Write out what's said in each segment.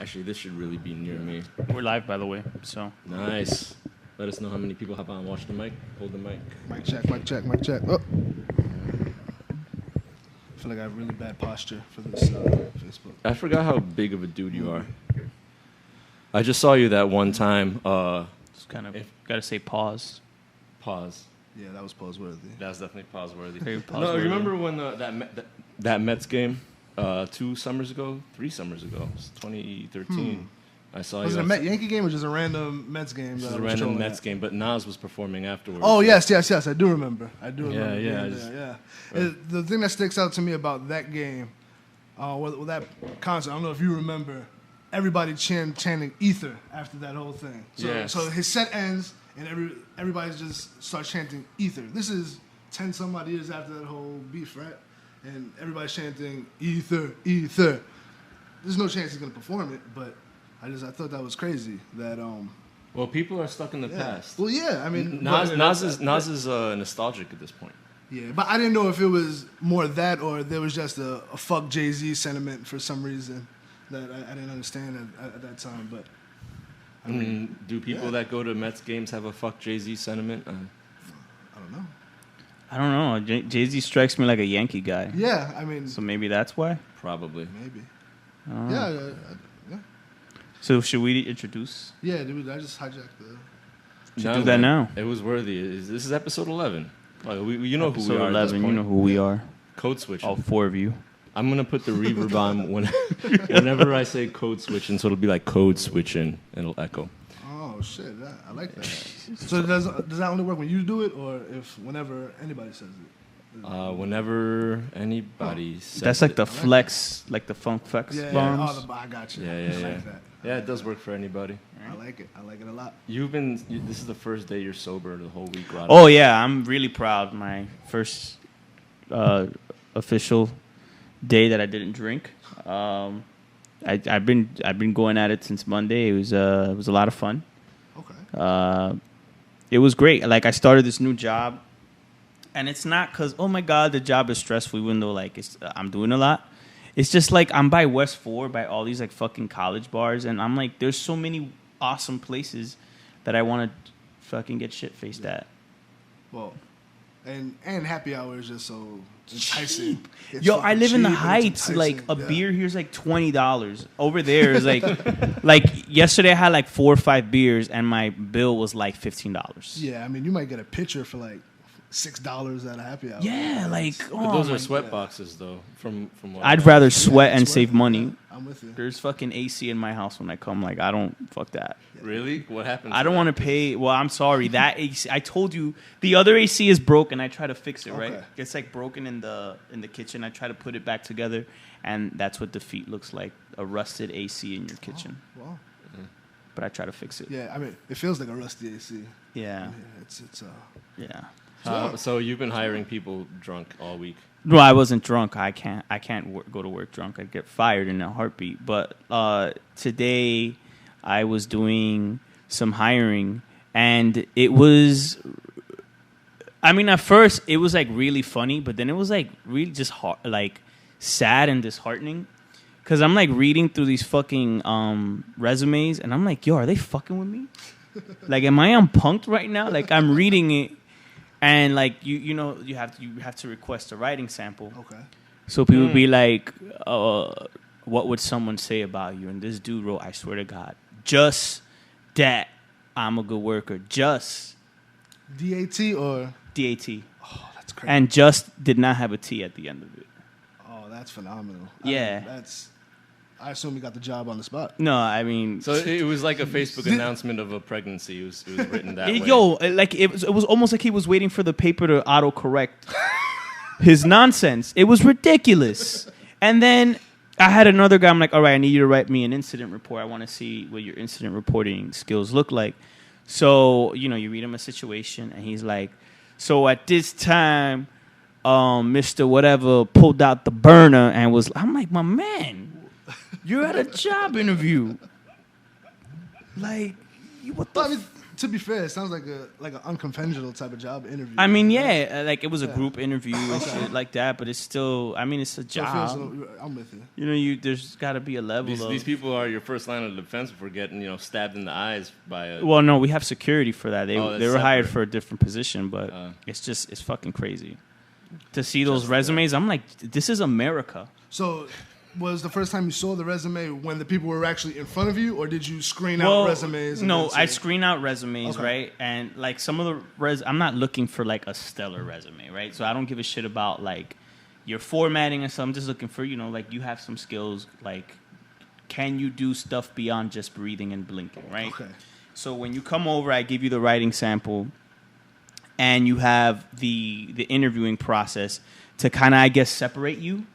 Actually, this should really be near me. We're live, by the way. So Nice. Let us know how many people hop on. Watch the mic. Hold the mic. Mic check, mic check, mic check. Oh. I feel like I have really bad posture for this Facebook. I forgot how big of a dude you are. I just saw you that one time. just kind of got to say pause. Pause. Yeah, that was pause worthy. That was definitely pause worthy. Very pause No, worthy. remember when that Mets game 3 summers ago? It was 2013. I saw Was you. it a Met Yankee game or just a random Mets game? It was a random Mets game, but Nas was performing afterwards. Oh, yes. I do remember. Yeah. The thing that sticks out to me about that game, with that concert, I don't know if you remember, everybody chanting Ether after that whole thing. So his set ends, and everybody just starts chanting Ether. This is 10 some odd years after that whole beef, right? And everybody's chanting Ether, Ether. There's no chance he's going to perform it, but I thought that was crazy. That Well, people are stuck in the past. Well, yeah, I mean, Nas is nostalgic at this point. Yeah, but I didn't know if it was more that or there was just a fuck Jay-Z sentiment for some reason that I didn't understand at that time. But I mean, do people that go to Mets games have a fuck Jay-Z sentiment? I don't know. I don't know. Jay-Z strikes me like a Yankee guy. Yeah, I mean, So maybe that's why. Probably. maybe. Oh. Yeah. So should we introduce? Yeah, dude, I just hijacked the. Should do that now. It was worthy. This is episode 11. You know Episode who we are. 11. You know who we are. Code switching. All 4 of you. I'm gonna put the reverb on whenever I say code switching, so it'll be like code switching, and it'll echo. Oh shit, I like that. So does that only work when you do it, or whenever anybody says it? Whenever anybody says That's like it. the flex, like the funk flex Yeah, bombs. I got you. Yeah. I like that. Yeah, it does work for anybody. I like it. I like it a lot. This is the first day you're sober the whole week, Rada. Oh yeah, I'm really proud. My first official day that I didn't drink. I've been going at it since Monday. It was a lot of fun. Okay. It was great. Like I started this new job, and it's not because oh my god the job is stressful. Even though like I'm doing a lot. It's just like I'm by West 4 by all these like fucking college bars, and I'm like there's so many awesome places that I want to fucking get shit faced at. Well, and happy hour is just so enticing. It's Yo, I fucking live in the cheap and Heights. it's Like a enticing. beer here's like $20. Over there is like, like yesterday I had like 4 or 5 beers and my bill was like $15. Yeah, I mean you might get a pitcher for like $6 at a happy hour. Yeah, like But those oh are my- sweat boxes, though. From what I'd I know. rather sweat and Sweat. save money. Yeah, I'm with you. There's fucking AC in my house when I come. Like I don't fuck that. Really? What happened? I don't want to pay. Well, I'm sorry. That AC, I told you the other AC is broken. I try to fix it. Right? Okay. It's like broken in the kitchen. I try to put it back together, and that's what defeat looks like: a rusted AC in your kitchen. Wow. But I try to fix it. Yeah, I mean it feels like a rusty AC. Yeah. It's Yeah. So you've been hiring people drunk all week. No, I wasn't drunk. I can't go to work drunk. I'd get fired in a heartbeat. But today, I was doing some hiring, and it was. I mean, at first it was like really funny, but then it was like really just like sad and disheartening, because I'm like reading through these fucking resumes, and I'm like, yo, are they fucking with me? Like, am I on Punk'd right now? Like, I'm reading it. And like you know you have to request a writing sample. okay. So people be like, what would someone say about you? And this dude wrote, I swear to God, just that I'm a good worker. Just DAT or DAT. oh, that's crazy. And just did not have a T at the end of it. Oh, that's phenomenal. Yeah. I assume you got the job on the spot. No, I mean, So it was like a Facebook announcement of a pregnancy. It was written that way. yo, like it was almost like he was waiting for the paper to autocorrect his nonsense. It was ridiculous. And then I had another guy. I'm like, all right, I need you to write me an incident report. I want to see what your incident reporting skills look like. So you read him a situation, and he's like, so at this time, Mr. Whatever pulled out the burner and was. I'm like, my man. You're at a job interview. Like, what the? to be fair, it sounds like an unconventional type of job interview. I mean, yeah, like it was a group interview and shit like that, but it's still, I mean, it's a job. I'm with you. You know, there's got to be a level of... These people are your first line of defense for getting, stabbed in the eyes by a... Well, no, we have security for that. They were hired separate. for a different position, but it's fucking crazy. To see those resumes, I'm like, this is America. So... Was the first time you saw the resume when the people were actually in front of you, or did you screen out resumes? No, I screen out resumes, right? And like some of the I'm not looking for like a stellar resume, right? So I don't give a shit about like your formatting and stuff. I'm just looking for, like you have some skills, like can you do stuff beyond just breathing and blinking, right? Okay. So when you come over, I give you the writing sample, and you have the interviewing process to kind of, I guess, separate you.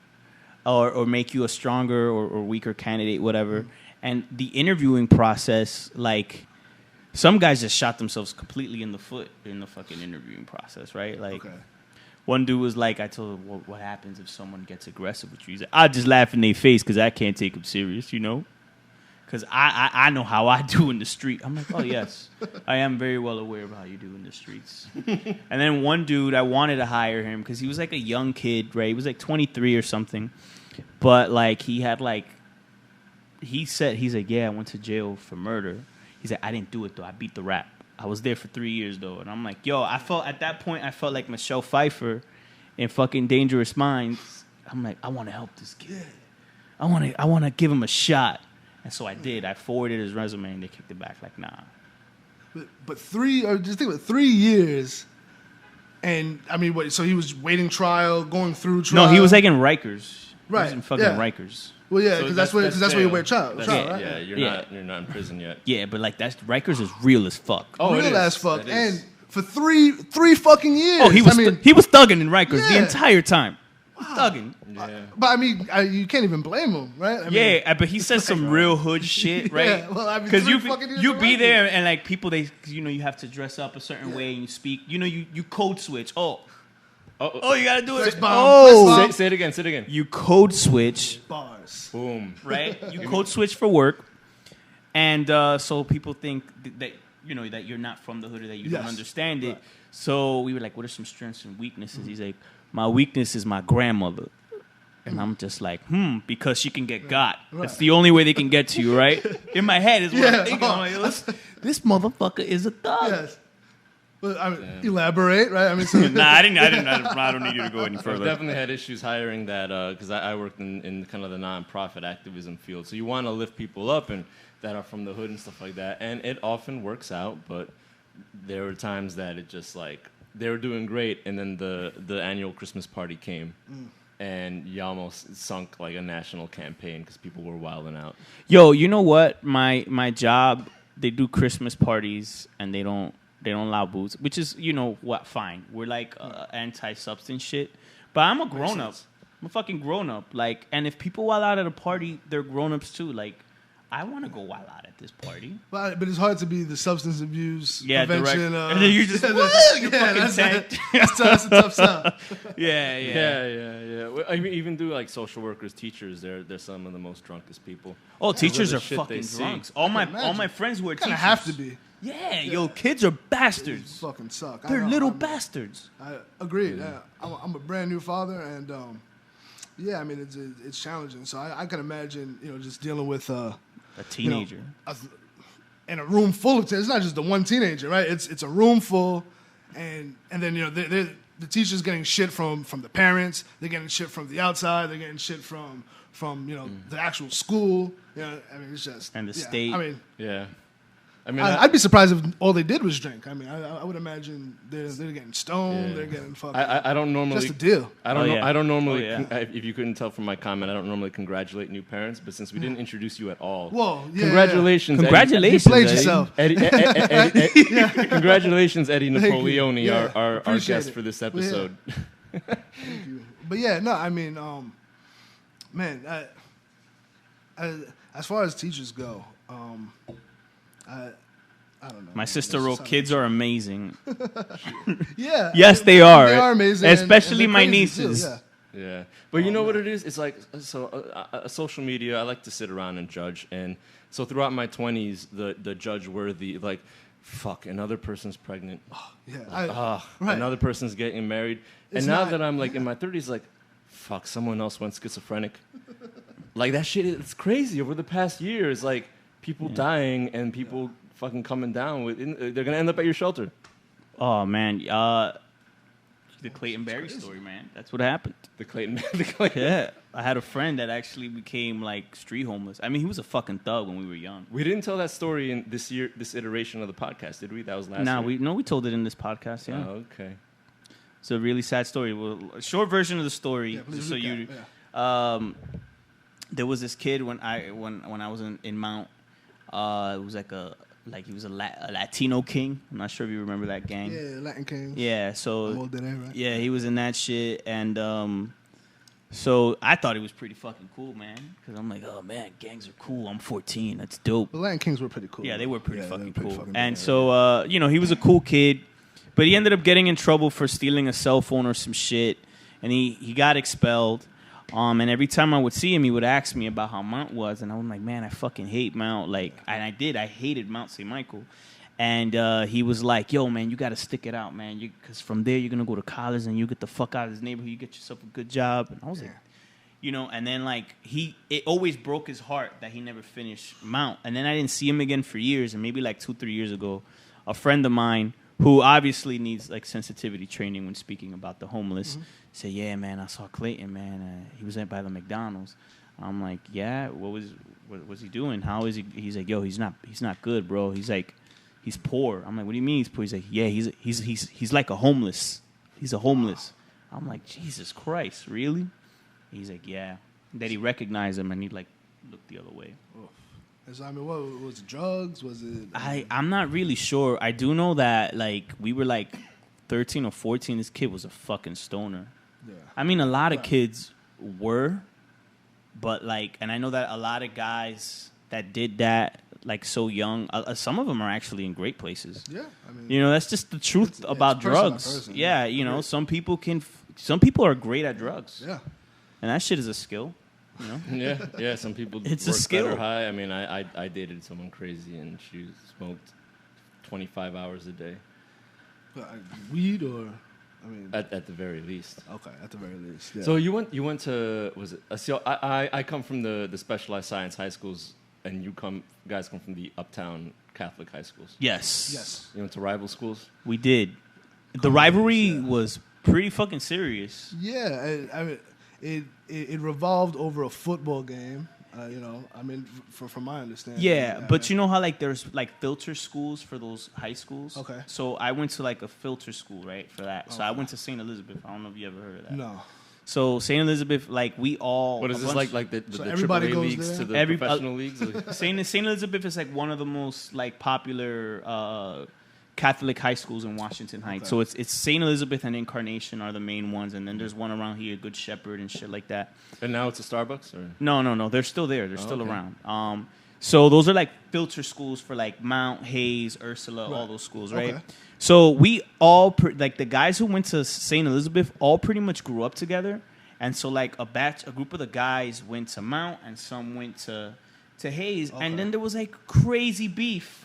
Or make you a stronger or weaker candidate, whatever. And the interviewing process, like, some guys just shot themselves completely in the foot in the fucking interviewing process, right? Like, one dude was like, I told him, what happens if someone gets aggressive with you? He's like, I just laugh in their face because I can't take them serious, Because I know how I do in the street. I'm like, oh, yes. I am very well aware of how you do in the streets. And then one dude, I wanted to hire him because he was like a young kid, right? He was like 23 or something. But, like, he had, like, he's like, yeah, I went to jail for murder. He's like, I didn't do it, though. I beat the rap. I was there for 3 years, though. And I'm like, yo, at that point, I felt like Michelle Pfeiffer in fucking Dangerous Minds. I'm like, I want to help this kid. I want to give him a shot. And so I did. I forwarded his resume, and they kicked it back like, nah. But just think about 3 years, and I mean, what? So he was waiting trial, going through trial. No, he was like in Rikers. Right. He was in fucking Rikers. Well, yeah, because that's where you wear trial, right? Yeah, you're not in prison yet. Yeah, but like Rikers is real as fuck. Oh, real as fuck, and for three fucking years. Oh, he was thugging in Rikers the entire time. Thugging. Yeah. But I mean, you can't even blame him, right? I mean, but he says some real hood shit, right? Yeah, well, I mean, because you be there and like people, you have to dress up a certain way and you speak. You code switch. Oh, you gotta do it. Say it again. You code switch. Bars. Boom. Right? You code switch for work, and so people think that that you're not from the hood or that you don't understand it. Right. So we were like, what are some strengths and weaknesses? He's like, my weakness is my grandmother. And I'm just like, because she can get got. Right. That's the only way they can get to you, right? In my head is what I'm thinking. I'm like, this motherfucker is a thug. Yes. Well, I mean, elaborate, right? I mean, I don't need you to go any further. I've definitely had issues hiring that because I worked in kind of the nonprofit activism field. So you want to lift people up and that are from the hood and stuff like that, and it often works out. But there were times that it just like they were doing great, and then the annual Christmas party came, and you almost sunk like a national campaign because people were wilding out. Yo, you know what? My job, they do Christmas parties and they don't allow booze, which is, fine. We're like anti-substance shit. But I'm a grown-up. I'm a fucking grown-up. Like, and if people wild out at a party, they're grown-ups too. Like, I want to go wild out at this party. But it's hard to be the substance abuse prevention. And then you just, you're fucking tanked. That's a tough sell. Yeah. I mean, even do like social workers, teachers, they're some of the most drunkest people. Oh, teachers are fucking drunks. All my friends who are teachers. Have to be. Yeah, yo, kids are bastards. They fucking suck. They're little bastards. I agree. Yeah. I'm a brand new father, and I mean it's challenging. So I can imagine, just dealing with a teenager in a room full of. It's not just the one teenager, right? It's a room full, and then the teachers getting shit from the parents. They're getting shit from the outside. They're getting shit from the actual school. I mean it's just and the state. I mean I mean, I'd be surprised if all they did was drink. I mean, I would imagine they're getting stoned. Yeah. They're getting fucking. I don't normally. Just a deal. I don't normally. If you couldn't tell from my comment, I don't normally congratulate new parents. But since we didn't introduce you at all, congratulations! Congratulations! You played yourself. Congratulations, Eddie Napoleoni, our guest for this episode. Thank you. But I mean, man, as far as teachers go, I don't know. My sister wrote, "Kids are amazing." Yeah. Yes, they are. They are amazing, especially my nieces. Yeah, but you know what it is? It's like social media. I like to sit around and judge, and so throughout my 20s, the judge-worthy, like fuck, another person's pregnant. Yeah. Another person's getting married. It's and now not- that I'm like in my 30s, like, fuck, someone else went schizophrenic. Like that shit, it's crazy. Over the past years, like people dying and people fucking coming down with. They're gonna end up at your shelter. Oh man, the Clayton Berry story, man. That's what happened. The Clayton. Yeah, I had a friend that actually became like street homeless. I mean, he was a fucking thug when we were young. We didn't tell that story in this iteration of the podcast, did we? That was last year. We told it in this podcast. Yeah. Oh, okay. It's a really sad story. Well, a short version of the story. Yeah, please So recap. there was this kid when I was in Mount. It was he was a Latino king. I'm not sure if you remember that gang. Yeah, Latin Kings. Yeah, so All did right? yeah, he was in that shit, and so I thought he was pretty fucking cool, man. Because I'm like, oh man, gangs are cool. I'm 14. That's dope. The Latin Kings were pretty cool. Yeah, they were pretty they fucking were pretty cool. fucking And dope. so, he was a cool kid, but he ended up getting in trouble for stealing a cell phone or some shit, and he got expelled. And every time I would see him, he would ask me about how Mount was, and I was like, man, I fucking hate Mount. Like, and I hated Mount St. Michael. And he was like, yo, man, you got to stick it out, man, because from there you're going to go to college and you get the fuck out of this neighborhood, you get yourself a good job. And I was like, and then like it always broke his heart that he never finished Mount. And then I didn't see him again for years, and maybe like 2-3 years ago, a friend of mine who obviously needs like sensitivity training when speaking about the homeless said, yeah, man, I saw Clayton, man. He was by the McDonald's. I'm like, yeah, what was he doing? How is he? He's like, yo, he's not good, bro. He's like, he's poor. I'm like, what do you mean he's poor? He's like, yeah, he's like a homeless. He's a homeless. I'm like, Jesus Christ, really? He's like, yeah. That he recognized him and he like looked the other way. So, I mean, what was it? Drugs? Was it? I'm not really sure. I do know that like we were like 13 or 14. This kid was a fucking stoner. Yeah. I mean, a lot of kids were, but like, and I know that a lot of guys that did that like so young, some of them are actually in great places. Yeah, I mean, that's just the truth about it's person by drugs. person, Yeah, some people are great at drugs. Yeah. And that shit is a skill. Yeah. Some people It's a work skill. better high. I mean, I dated someone crazy and she smoked 25 hours a day. Weed or, I mean, At the very least. okay, at the very least. Yeah. So you went to, was it? So I come from the specialized science high schools, and guys come from the uptown Catholic high schools. Yes. You went to rival schools. We did. The rivalry was pretty fucking serious. Yeah, I mean, it revolved over a football game. I mean, from my understanding. Yeah, but you know how like there's like filter schools for those high schools? Okay. So I went to like a filter school, right, for that. So I went to St. Elizabeth. I don't know if you ever heard of that. No. So St. Elizabeth, like we all. What is this like the So the everybody AAA goes leagues there? to the professional leagues? Like, St. Elizabeth is like one of the most like popular Catholic high schools in Washington Heights. Okay. So it's St. Elizabeth and Incarnation are the main ones, and then there's one around here, Good Shepherd and shit like that. and now it's a Starbucks, or No, they're still there. They're still okay. around. So those are like filter schools for like Mount, Hayes, Ursula, all those schools, right? Okay. So we all like the guys who went to St. Elizabeth all pretty much grew up together, and so like a group of the guys went to Mount, and some went to Hayes, and then there was like crazy beef.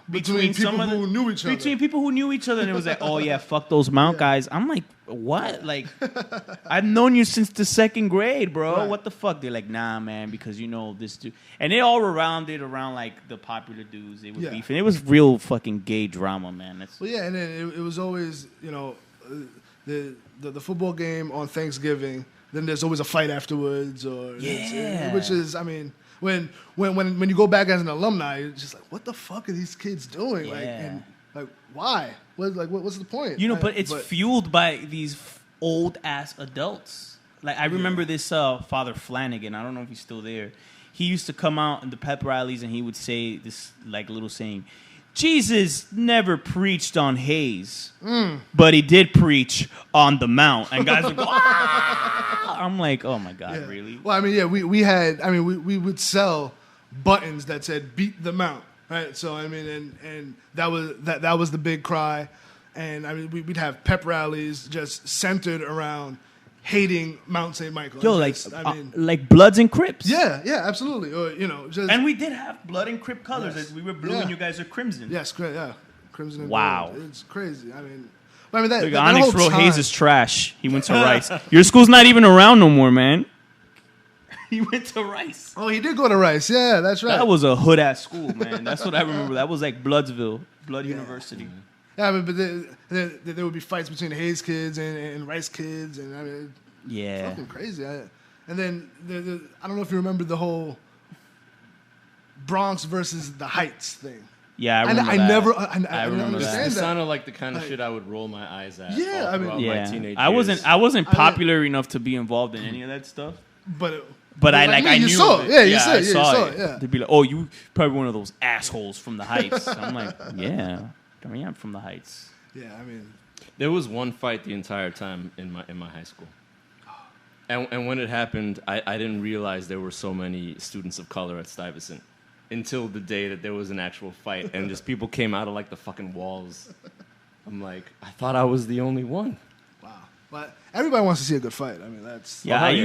Between people some of the- who knew each other. Between people who knew each other, and it was like, oh yeah, fuck those Mount guys. I'm like, what? Like, I've known you since the second grade, bro. Right. What the fuck? They're like, nah, man, because you know this dude. And they all rounded around like the popular dudes. They were beefing. It was real fucking gay drama, man. That's Well, yeah, and then it was always, the football game on Thanksgiving. Then there's always a fight afterwards, which is, I mean, when you go back as an alumni, you're just like, what the fuck are these kids doing? Yeah. Like why? What's the point? But it's fueled by these old ass adults. Like I remember this Father Flanagan. I don't know if he's still there. He used to come out in the pep rallies and he would say this like little saying, Jesus never preached on Hayes, but he did preach on the Mount. And guys would go, ah! I'm like, oh my God, really? Well, I mean, yeah, we would sell buttons that said "Beat the Mount," right? So I mean, and that was the big cry, and I mean, we'd have pep rallies just centered around hating Mount St. Michael. Yo, Just, like Bloods and Crips. yeah, absolutely. Or just And we did have blood and Crip colors. Yes. We were blue Yeah. and you guys are crimson. yes, great, yeah. Crimson and Wow. Gold. It's crazy. I mean that. Look, that Onyx whole wrote time, Hayes is trash. He went to Rice. Your school's not even around no more, man. He went to Rice. Oh, he did go to Rice. Yeah, that's right. That was a hood ass school, man. That's what I remember. That was like Bloodsville, Blood University. Yeah, but there would be fights between the Hayes kids and Rice kids, and I mean, Yeah. fucking crazy. And then I don't know if you remember the whole Bronx versus the Heights thing. Yeah, I remember I that. never I remember understand that. It that. sounded like the kind of shit I would roll my eyes at. Yeah, all I mean- throughout my teenage I years. I wasn't popular enough to be involved in any of that stuff. But I you knew saw of it. it. Yeah, you saw I it. Yeah, saw you saw it. it. Yeah. They'd be like, "Oh, you probably one of those assholes from the Heights." I'm like, "Yeah, I mean, I'm from the Heights." Yeah, I mean, There was one fight the entire time in my high school. And when it happened, I didn't realize there were so many students of color at Stuyvesant until the day that there was an actual fight and just people came out of like the fucking walls. I'm like, I thought I was the only one. wow. But everybody wants to see a good fight. I mean, that's Yeah, Oh, I yeah.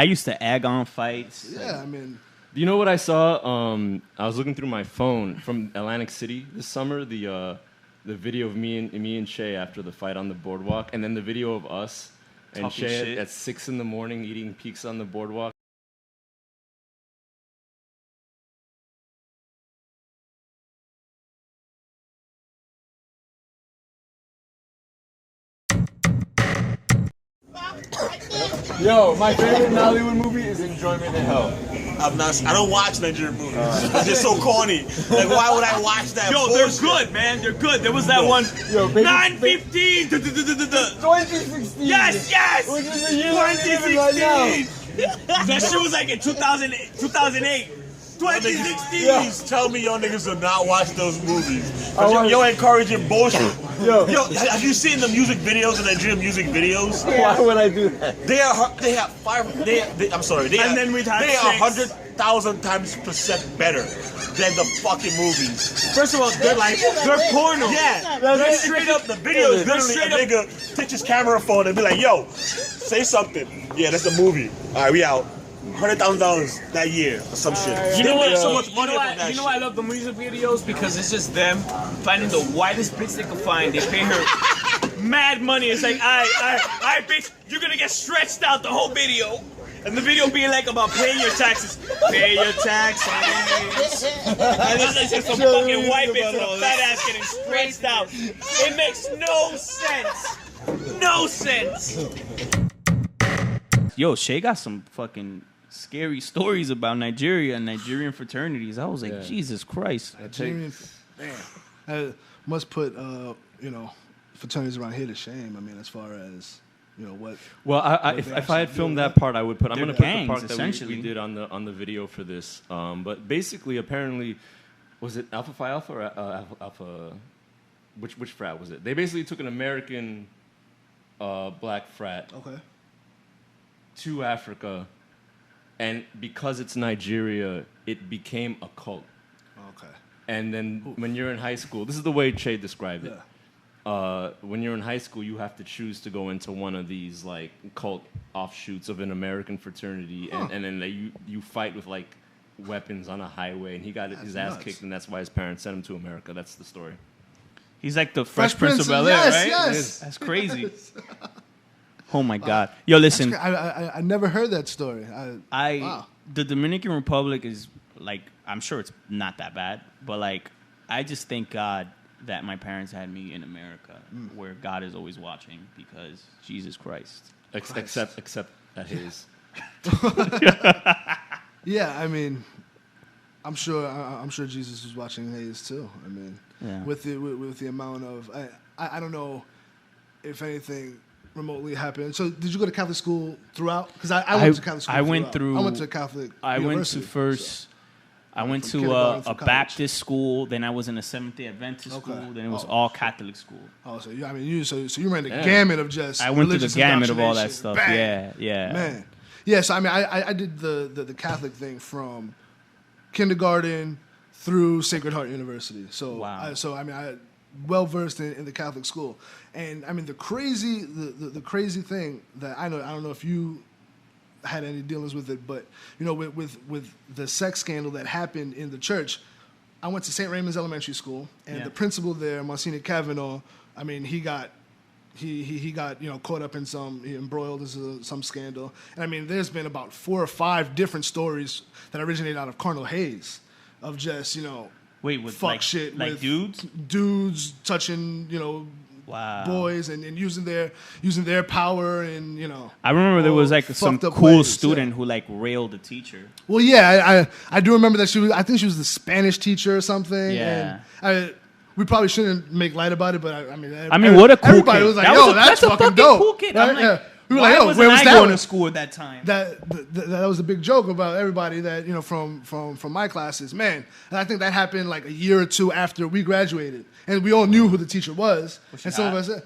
used to egg on fights. yeah. I mean, Do you know what I saw? I was looking through my phone from Atlantic City this summer. The video of me and Shay after the fight on the boardwalk, and then the video of us and Talking Shay shit. at 6 a.m. eating pizza on the boardwalk. Yo, my favorite Hollywood movie is Enjoyment in Hell. I don't watch Nigerian movies. They're so corny. Like, why would I watch that? Yo, bullshit? they're good, man. They're good. There was that one. Yo, baby, 9:15. 2016. Yes. Which is the year we're living right now. That shit was like in 2008. 2016. Please tell me y'all niggas do not watch those movies. I watch- You're encouraging bullshit. Yo, Have you seen the music videos, the Nigerian music videos? why would I do that? They have five. I'm sorry. They And are, then we'd have they are six. 100,000 times % better than the fucking movies. First of all, they're porno. Yeah, they're straight up. The video is literally a nigga take his camera phone and be like, "Yo, say something." Yeah, that's a movie. All right, we out. $100,000 that year or some shit. You know what? So much money from that You know shit. why I love the music videos? Because it's just them finding the widest bitch they can find. They pay her mad money. It's like, I bitch, you're gonna get stretched out the whole video. And the video being like about paying your taxes. Pay your taxes. And it's just some fucking white bitch with a fat ass getting stretched out. It makes no sense. No sense. Yo, Shay got some fucking scary stories about Nigeria and Nigerian fraternities. I was like, Yeah. Jesus Christ. Nigerian, man, that must put fraternities around here to shame. I mean, as far as what. Well, What if they I actually had filmed do, that part, I would put. I'm They're going to put the gangs, part that essentially. we did on the video for this. But basically, apparently, was it Alpha Phi Alpha or Alpha? Which frat was it? They basically took an American black frat Okay. to Africa, and because it's Nigeria, it became a cult. Okay. And then when you're in high school, this is the way Che described it. Yeah. When you're in high school, you have to choose to go into one of these like cult offshoots of an American fraternity, and then you fight with like weapons on a highway, and he got his ass nuts. kicked, and that's why his parents sent him to America. That's the story. He's like the Fresh Fresh Prince of Bel-Air, yes, right? yes. That's crazy. Oh my God. Yo, listen. I never heard that story. Wow. The Dominican Republic is like, I'm sure it's not that bad, but like, I just thank God that my parents had me in America, where God is always watching, because Jesus Christ. Except at his. Yeah, I mean, I'm sure Jesus was watching Hayes too. I mean, Yeah. with the amount of I don't know if anything remotely happened. So did you go to Catholic school throughout? Because I went to Catholic school. I went throughout. I went to Catholic. I went to university, first. I went From to kindergarten through a college. Baptist school. Then I was in a Seventh-day Adventist Okay. school. Then it was Oh, all Catholic school. Oh, so you ran the Yeah. gamut of just. I went through the religious gamut of all that indoctrination. stuff. Bang. Yeah. Man. Yeah, so I mean, I did the Catholic thing from kindergarten through Sacred Heart University. So, Wow. I well versed in the Catholic school, and I mean the crazy thing that I don't know if you had any dealings with it, but with the sex scandal that happened in the church, I went to St. Raymond's Elementary School, and the principal there, Monsignor Kavanaugh, I mean, he got caught up in embroiled in some scandal. And I mean, there's been about 4 or 5 different stories that originate out of Cardinal Hayes of just, fuck shit like with dudes touching, boys and using their power and, I remember there was like some cool student who like railed a teacher. Well, yeah, I do remember that I think she was the Spanish teacher or something. Yeah. And we probably shouldn't make light about it, but I mean, what a cool everybody kid. was like, that's a fucking dope. Cool kid. Right? I'm like, yeah. We were why like, wasn't where was I that going to school at that time? That was a big joke about everybody that, from my classes. Man, and I think that happened like a year or 2 after we graduated. And we all knew who the teacher was. And some of us said,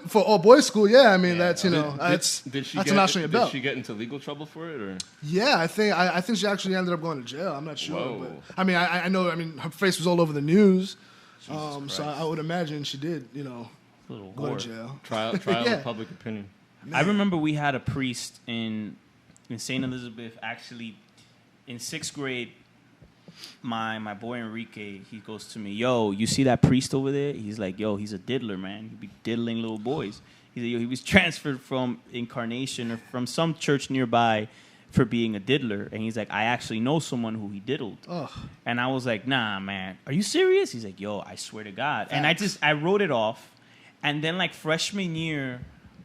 for all boys school, yeah, I mean, that's, that's a notch on your belt. Did she get into legal trouble for it? Or? Yeah, I think she actually ended up going to jail. I'm not sure. Whoa. But, I mean, I know, her face was all over the news. So I would imagine she did, go to jail. Trial of public opinion. Man. I remember we had a priest in St. Elizabeth. Actually, in 6th grade, my boy Enrique, he goes to me, "Yo, you see that priest over there?" He's like, "Yo, he's a diddler, man. He be diddling little boys." He said, "Yo, he was transferred from Incarnation or from some church nearby for being a diddler." And he's like, "I actually know someone who he diddled." Ugh. And I was like, "Nah, man, are you serious?" He's like, "Yo, I swear to God." Thanks. And I wrote it off. And then like freshman year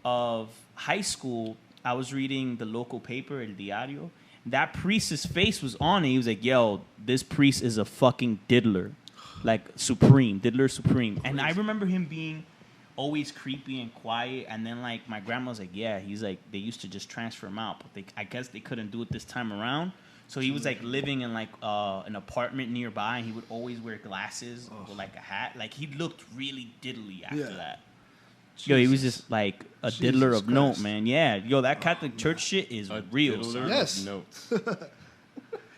of high school, I was reading the local paper, El Diario. That priest's face was on it. He was like, "Yo, this priest is a fucking diddler. Like, supreme. Diddler supreme." And I remember him being always creepy and quiet. And then, like, my grandma was like, "Yeah." He's like, they used to just transfer him out. But I guess they couldn't do it this time around. So he was, like, living in, like, an apartment nearby. And he would always wear glasses with, like, a hat. Like, he looked really diddly after that. Yo, he was just like a diddler of note, man. Yeah, yo, that Catholic Church shit is real. Yes. Notes.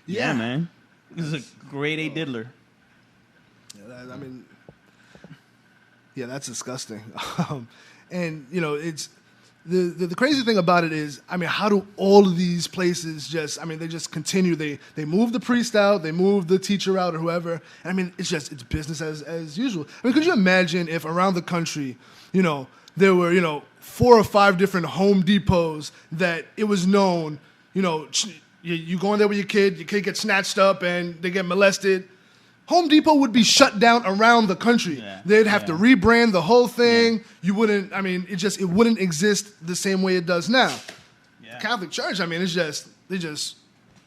Yeah, man. He was a grade A diddler. Yeah, that's disgusting. And it's the crazy thing about it is, how do all of these places they just continue? They move the priest out, they move the teacher out, or whoever. And it's business as usual. Could you imagine if around the country, there were, 4 or 5 different Home Depots that it was known, you go in there with your kid gets snatched up and they get molested. Home Depot would be shut down around the country. Yeah, they'd have to rebrand the whole thing. Yeah. You wouldn't, it wouldn't exist the same way it does now. Yeah. Catholic Church, they just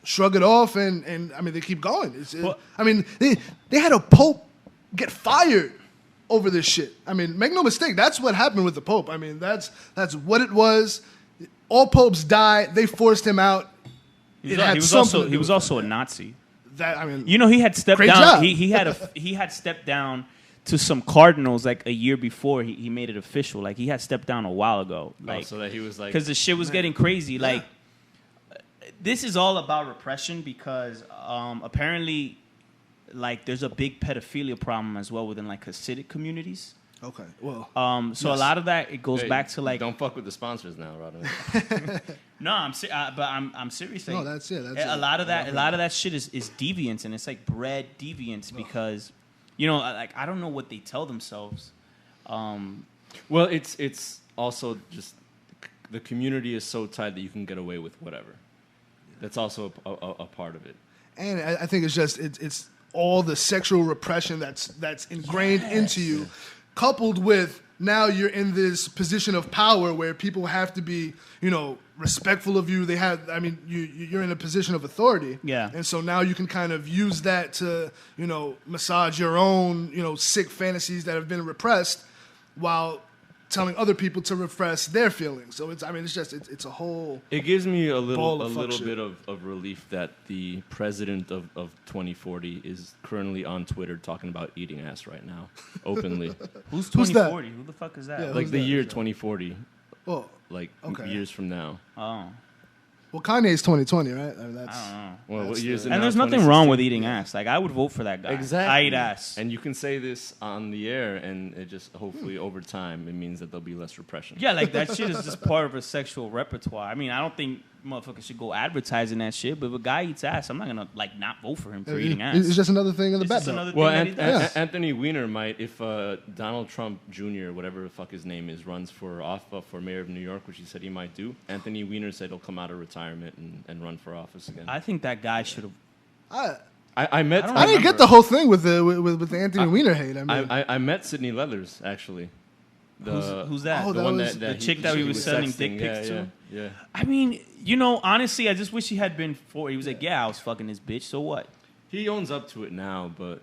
shrug it off and they keep going. They had a Pope get fired over this shit. Make no mistake, that's what happened with the Pope. That's what it was. All popes die. They forced him out. He was also a Nazi. That he had stepped down. Job. He had stepped down to some cardinals like a year before he made it official. Like he had stepped down a while ago. Like so that he was like, because the shit was getting crazy. Yeah. Like this is all about repression because apparently like there's a big pedophilia problem as well within like Hasidic communities. Okay, well, so a lot of that it goes back to like don't fuck with the sponsors now, Rada. No, I'm serious. No, that's it. A lot of that shit is deviance, and it's like bred deviance because, like I don't know what they tell themselves. Well, it's also just the community is so tight that you can get away with whatever. That's also a part of it. And I think it's all the sexual repression that's ingrained into you, coupled with now you're in this position of power where people have to be, respectful of you. You're in a position of authority. Yeah. And so now you can kind of use that to, massage your own, sick fantasies that have been repressed while telling other people to repress their feelings. So it's a whole. It gives me a little shit. bit of relief that the president of 2040 is currently on Twitter talking about eating ass right now, openly. Who's 2040? Who the fuck is that? Yeah, like the year 2040. Well, years from now. Oh. Well, Kanye's 2020, right? I don't know. Well, what years? And there's nothing wrong with eating ass. Like I would vote for that guy. Exactly. I eat ass. And you can say this on the air, and it just hopefully over time it means that there'll be less repression. Yeah, like that shit is just part of a sexual repertoire. I don't think motherfuckers should go advertising that shit. But if a guy eats ass, I'm not gonna like not vote for him for eating ass. It's just another thing in the bet. Well, Anthony Weiner might, if Donald Trump Jr., whatever the fuck his name is, runs for mayor of New York, which he said he might do. Anthony Weiner said he'll come out of retirement and run for office again. I think that guy should have. I didn't get the whole thing with the Anthony Weiner hate. I met Sydney Leathers actually. Who's that? Oh, the one was the chick that he was sending dick pics to. Yeah. I mean, honestly, I just wish he had been for. He was like, yeah, I was fucking this bitch. So what? He owns up to it now, but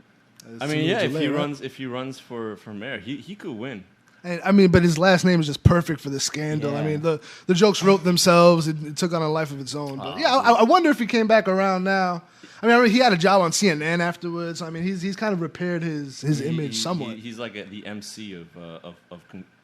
I mean, yeah, if he runs for mayor, he could win. And I mean, but his last name is just perfect for the scandal. Yeah. I mean, the jokes wrote themselves. It took on a life of its own. But I wonder if he came back around now. I mean, he had a job on CNN afterwards. I mean, he's kind of repaired his image somewhat. He's like the MC of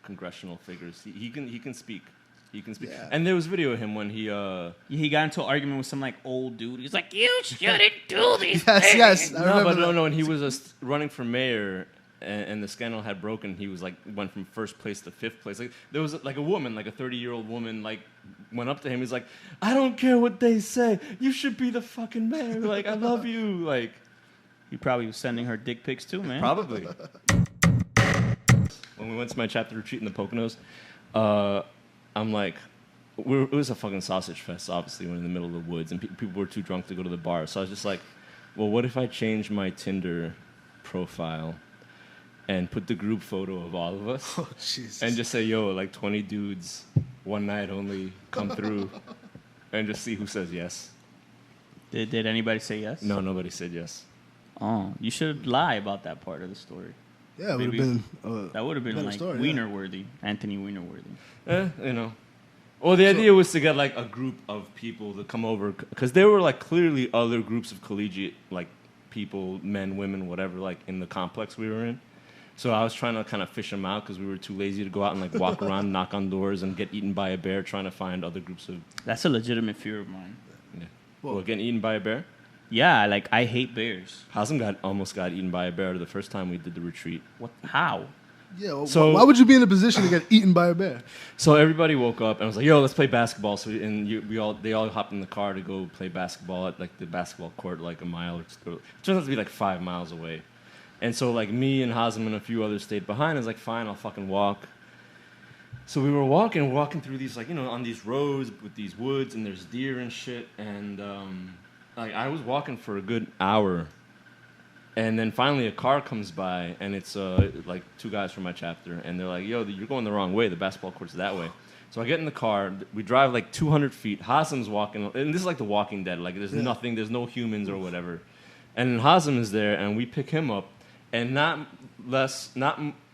congressional figures. He can speak. He can speak. Yeah. And there was video of him when he got into an argument with some like old dude. He's like, "You shouldn't do these things." Yes. No. And he was running for mayor. And the scandal had broken. He was went from first place to fifth place. Like there was a woman, like a 30-year-old woman, went up to him. He's like, "I don't care what they say. You should be the fucking mayor. Like I love you." Like he probably was sending her dick pics too, man. Probably. When we went to my chapter retreat in the Poconos, I'm like, it was a fucking sausage fest. Obviously, we're in the middle of the woods, and people were too drunk to go to the bar. So I was just like, well, what if I change my Tinder profile and put the group photo of all of us, and just say, yo, 20 dudes, one night only, come through, and just see who says yes. Did anybody say yes? No, nobody said yes. Oh, you should lie about that part of the story. Yeah, it would have been. That would have been like story, Wiener worthy, Anthony Weiner worthy. Well, the idea was to get a group of people to come over, because there were clearly other groups of collegiate people, men, women, whatever, in the complex we were in. So I was trying to kind of fish them out because we were too lazy to go out and walk around, knock on doors, and get eaten by a bear. Trying to find other groups of. That's a legitimate fear of mine. Yeah. Well, getting eaten by a bear. Yeah, I hate bears. Hazem almost got eaten by a bear the first time we did the retreat. What? How? Yeah. Well, so why would you be in a position to get eaten by a bear? So everybody woke up and was like, "Yo, let's play basketball." So they all hopped in the car to go play basketball at the basketball court a mile or two. It turns out to be 5 miles away. And so, me and Hazem and a few others stayed behind. I was like, fine, I'll fucking walk. So we were walking through these, on these roads with these woods, and there's deer and shit. And, I was walking for a good hour. And then finally a car comes by, and it's, two guys from my chapter. And they're like, yo, you're going the wrong way. The basketball court's that way. So I get in the car. We drive 200 feet. Hazem's walking. And this is The Walking Dead. There's nothing. There's no humans or whatever. And Hazem is there, and we pick him up. And not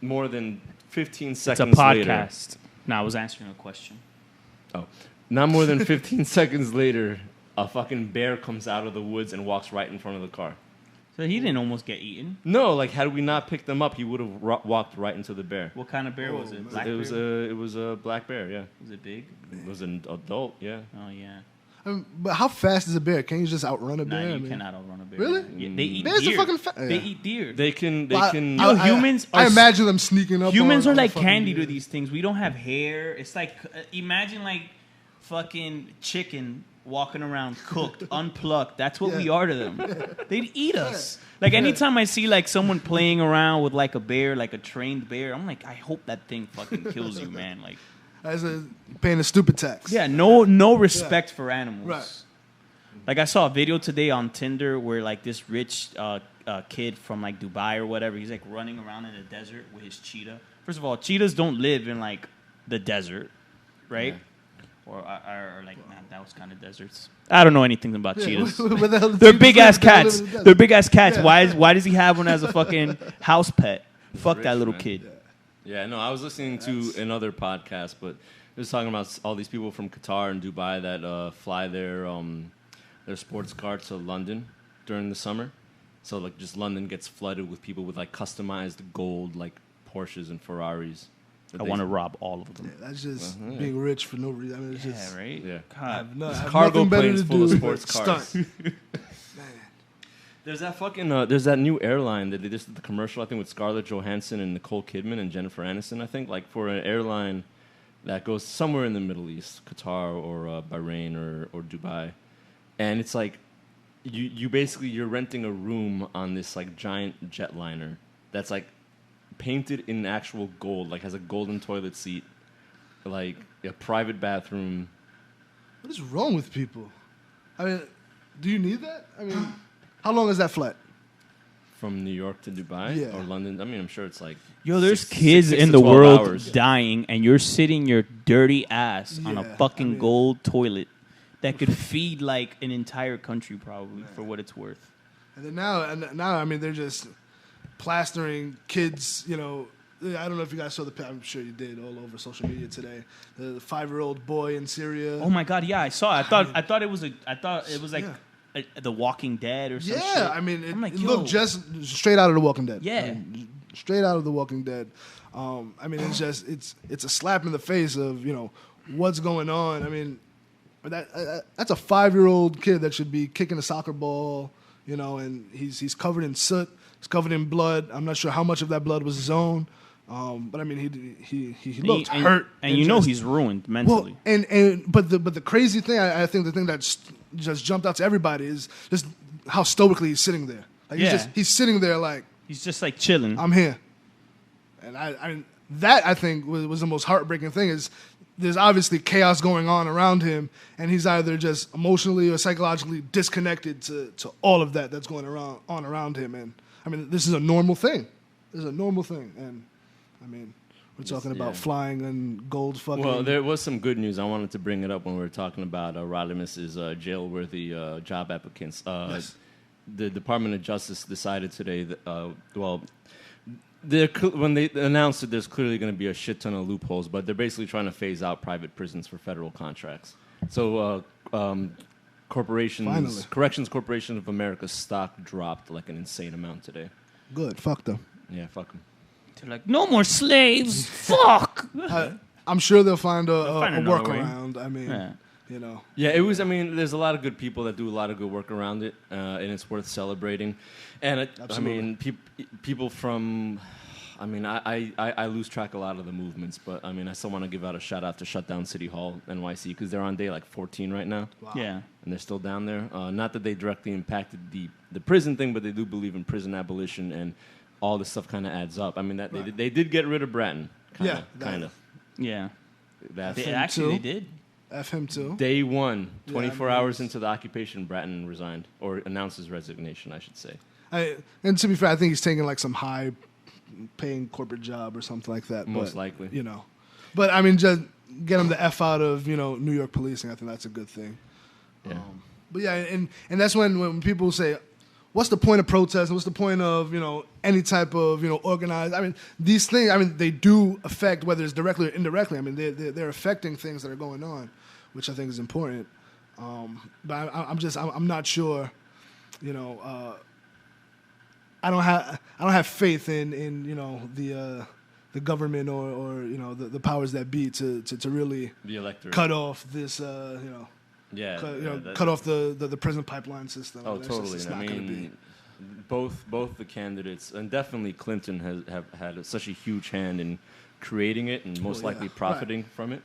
more than 15 seconds later... It's a podcast. No, I was answering a question. Oh. Not more than 15 seconds later, a fucking bear comes out of the woods and walks right in front of the car. So he didn't almost get eaten? No, had we not picked them up, he would have walked right into the bear. What kind of bear was it? Black bear? It was a black bear, yeah. Was it big? It was an adult, yeah. Oh, yeah. But how fast is a bear? Can you just outrun a bear? Nah, you cannot outrun a bear. Really? Yeah, they eat Bears deer. are fucking They eat deer. They can. Humans are... I imagine them sneaking up. Humans are like candy to these things. We don't have hair. It's imagine fucking chicken walking around cooked, unplucked. That's what we are to them. They'd eat us. Anytime I see someone playing around with a bear, a trained bear, I'm like, I hope that thing fucking kills you, man. As paying a stupid tax. Yeah, no respect for animals. Right. I saw a video today on Tinder where this rich kid from Dubai or whatever, he's running around in the desert with his cheetah. First of all, cheetahs don't live in the desert, right? Yeah. Or that was kind of deserts. I don't know anything about cheetahs. They're big ass cats. They're big ass cats. Yeah. Why does he have one as a fucking house pet? Fuck that little kid. Yeah. Yeah, no, I was listening to another podcast, but it was talking about all these people from Qatar and Dubai that fly their sports car to London during the summer. So just London gets flooded with people with customized gold Porsches and Ferraris. I want to rob all of them. Yeah, that's just being rich for no reason. I mean, it's just right. Yeah, have cargo planes to full of sports cars. Stunt. There's that fucking there's that new airline that they just did the commercial, I think, with Scarlett Johansson and Nicole Kidman and Jennifer Aniston, I think, for an airline that goes somewhere in the Middle East, Qatar or Bahrain or Dubai, and it's like you basically you're renting a room on this like giant jetliner that's like painted in actual gold, like has a golden toilet seat, like a private bathroom. What is wrong with people? I mean, do you need that? I mean, how long is that flight? From New York to Dubai or London. I mean, I'm sure it's like there's kids in the world dying, and you're sitting your dirty ass on a fucking gold toilet that could feed like an entire country probably for what it's worth. And then now, I mean, they're just plastering kids. You know, I don't know if you guys saw the. I'm sure you did all over social media today. The 5-year-old boy in Syria. Oh my God! Yeah, I saw it. I thought it was like. The Walking Dead or something. Yeah, I mean, it looked just straight out of The Walking Dead. Yeah, I mean, straight out of The Walking Dead. I mean, it's just it's a slap in the face of what's going on. I mean, that's a 5-year-old kid that should be kicking a soccer ball, and he's covered in soot, he's covered in blood. I'm not sure how much of that blood was his own. But I mean, he looked hurt, and he's ruined mentally. Well, but the crazy thing, I think the thing that just jumped out to everybody is just how stoically he's sitting there. Like he's sitting there like he's just like chilling. I'm here, and I think was the most heartbreaking thing is there's obviously chaos going on around him, and he's either just emotionally or psychologically disconnected to all of that's going on around him. And I mean, this is a normal thing. This is a normal thing, and I mean, we're talking about flying and gold fucking. Well, there was some good news. I wanted to bring it up when we were talking about Radhames' jail-worthy job applicants. Yes. The Department of Justice decided today that, when they announced that there's clearly going to be a shit ton of loopholes, but they're basically trying to phase out private prisons for federal contracts. So corrections Corporation of America's stock dropped like an insane amount today. Good. Fuck them. Yeah, fuck them. They're like, no more slaves. Fuck. I'm sure they'll find a workaround. I mean, Yeah, it was. I mean, there's a lot of good people that do a lot of good work around it, and it's worth celebrating. And I mean, people from. I mean, I lose track a lot of the movements, but I mean, I still want to give out a shout out to Shutdown City Hall, NYC, because they're on day like 14 right now. Wow. Yeah, and they're still down there. Not that they directly impacted the prison thing, but they do believe in prison abolition and. All this stuff kind of adds up. I mean, they did get rid of Bratton. Kind of. Yeah. They did. F him too. Day one, 24 hours into the occupation, Bratton resigned, or announced his resignation, I should say. And to be fair, I think he's taking like some high-paying corporate job or something like that. Most likely. But I mean, just get him the F out of New York policing. I think that's a good thing. Yeah. But yeah, and that's when people say, what's the point of protest? What's the point of, any type of, organized? I mean, these things, they do affect, whether it's directly or indirectly. I mean, they're affecting things that are going on, which I think is important. But I'm not sure, I don't have faith in the government or the powers that be to really cut off this, cut off the prison pipeline system. Oh, totally. I mean, both the candidates, and definitely Clinton have had such a huge hand in creating it and most likely profiting from it.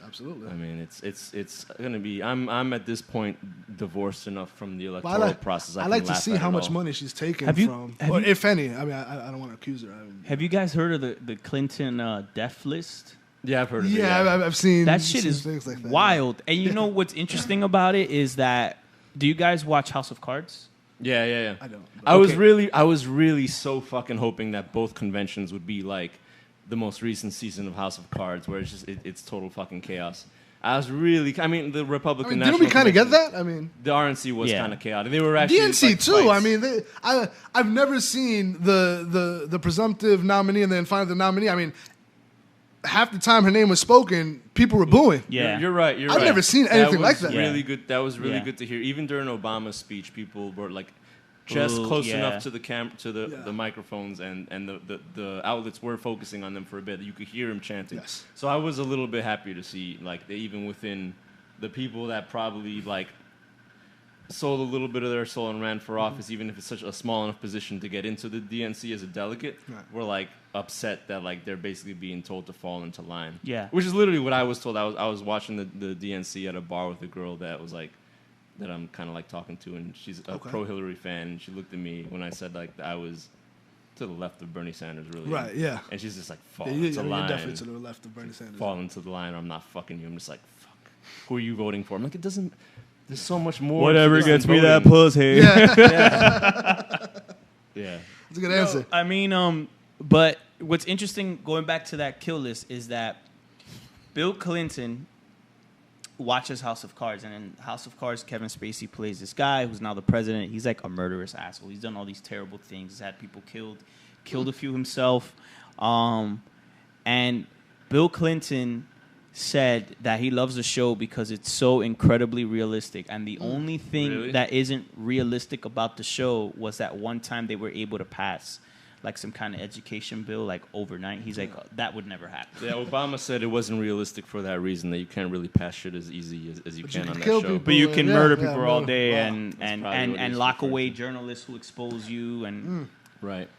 Absolutely. I mean, it's going to be. I'm at this point divorced enough from the electoral process. I like to see how much money she's taking if any. I mean, I don't want to accuse her. Have you guys heard of the Clinton death list? Yeah, I've heard of it. Yeah, I've seen that shit is like that, wild. And you know what's interesting about it is that do you guys watch House of Cards? Yeah. I don't. I was really so fucking hoping that both conventions would be like the most recent season of House of Cards, where it's just it's total fucking chaos. The Republican National didn't we kind of get that? I mean, the RNC was kind of chaotic. They were actually DNC too. Fights. I mean, I've never seen the presumptive nominee and then finally the nominee. I mean, half the time her name was spoken, people were booing. Yeah, you're right. I've never seen anything like that. Really good. That was really good to hear. Even during Obama's speech, people were like just close enough to the microphones, and the outlets were focusing on them for a bit. You could hear him chanting. Yes. So I was a little bit happy to see even within the people that probably sold a little bit of their soul and ran for office, even if it's such a small enough position to get into the DNC as a delegate, were like upset that like they're basically being told to fall into line. Yeah. Which is literally what I was told. I was watching the DNC at a bar with a girl that was like, that I'm kind of like talking to, and she's a pro-Hillary fan, and she looked at me when I said like I was to the left of Bernie Sanders, really. Right, yeah. And she's just like, fall into the line. You're definitely to the left of Bernie Sanders. Fall into the line or I'm not fucking you. I'm just like, fuck. Who are you voting for? I'm like, it doesn't, there's so much more. Whatever gets me that pussy. Yeah. That's a good answer. I mean, but what's interesting, going back to that kill list, is that Bill Clinton watches House of Cards, and in House of Cards, Kevin Spacey plays this guy who's now the president. He's like a murderous asshole. He's done all these terrible things. He's had people killed a few himself. And Bill Clinton said that he loves the show because it's so incredibly realistic. And the only thing that isn't realistic about the show was that one time they were able to pass like some kind of education bill like overnight. He's like, that would never happen. Yeah, Obama said it wasn't realistic for that reason, that you can't really pass shit as easy as you can on that show. People, but you can murder people all day That's and lock away journalists who expose you and right.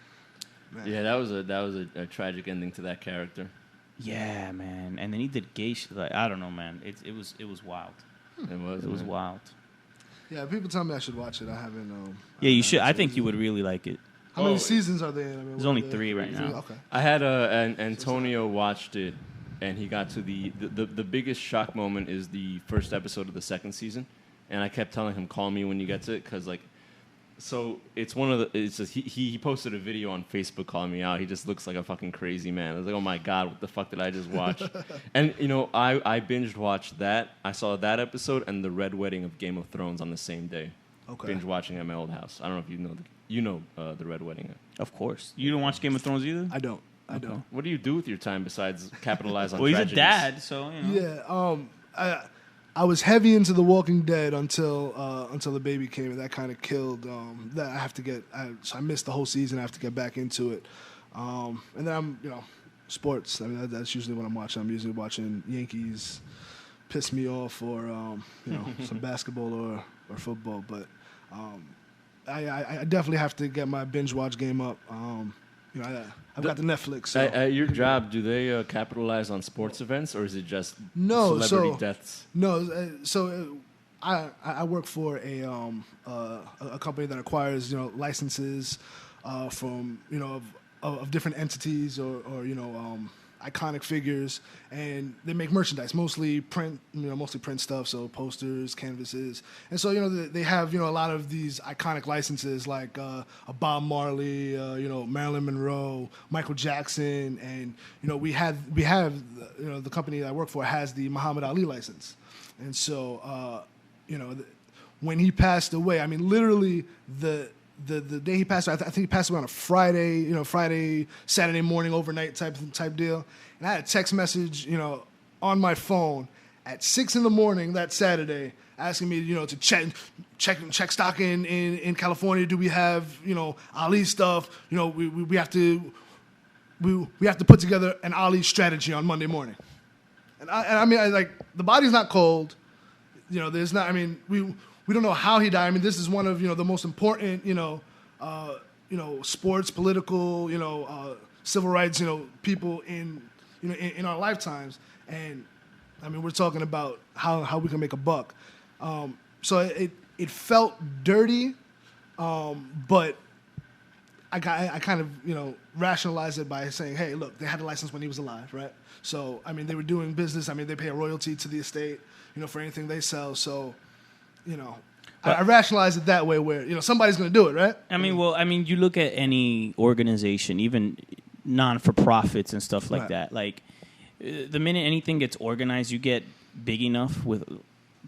Man. Yeah, that was a tragic ending to that character. Yeah, man. And then he did gay shit. Like, I don't know, man. It was wild. It was wild. Yeah, people tell me I should watch it. I haven't. Yeah, you should. I think you would really like it. How many seasons are there in? I mean, there's only 3 right now. Okay. I had Antonio watched it, and he got to the biggest shock moment is the first episode of the second season, and I kept telling him, call me when you get to it, because like, so it's one of the, it's just, he posted a video on Facebook calling me out. He just looks like a fucking crazy man. I was like, oh my God, what the fuck did I just watch? And you know, I binge watched that. I saw that episode and the Red Wedding of Game of Thrones on the same day. Okay. Binge watching at my old house. I don't know if you know the Red Wedding. Of course. You don't watch Game of Thrones either? I don't. I don't. What do you do with your time besides capitalize on well, he's tragedies? a dad, so, you know. Yeah. I was heavy into The Walking Dead until the baby came, and that kind of killed. That I have to get. So I missed the whole season. I have to get back into it. And then I'm, sports. I mean, that's usually what I'm watching. I'm usually watching Yankees piss me off, or some basketball or football. But I definitely have to get my binge watch game up. I've got the Netflix. So. At your job, do they capitalize on sports events, or is it just celebrity deaths? No, so I work for a company that acquires licenses from of different entities or iconic figures, and they make merchandise, mostly print stuff, so posters, canvases, and so they have a lot of these iconic licenses like a Bob Marley, Marilyn Monroe, Michael Jackson, and we have the company that I work for has the Muhammad Ali license, and so when he passed away, I mean literally the day he passed away, I think he passed away on a Friday, Saturday morning, overnight type deal. And I had a text message, on my phone at 6 a.m. that Saturday, asking me, to check stock in California. Do we have, Ali stuff? We have to put together an Ali strategy on Monday morning. And I mean, the body's not cold. There's not. I mean, we don't know how he died. I mean, this is one of the most important sports, political, civil rights people in our lifetimes. And I mean, we're talking about how we can make a buck. So it felt dirty, but I kind of rationalized it by saying, hey, look, they had a license when he was alive, right? So I mean, they were doing business. I mean, they pay a royalty to the estate, for anything they sell. So. I rationalize it that way where, somebody's going to do it, right? I mean, you look at any organization, even non-for-profits and stuff like that. Like, the minute anything gets organized, you get big enough with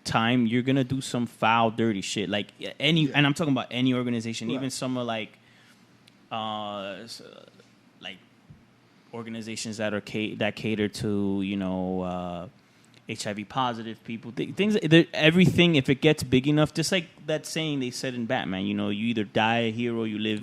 time, you're going to do some foul, dirty shit. Like, and I'm talking about any organization, even some of like organizations that cater to, HIV positive people, things, everything. If it gets big enough, just like that saying they said in Batman, you either die a hero, you live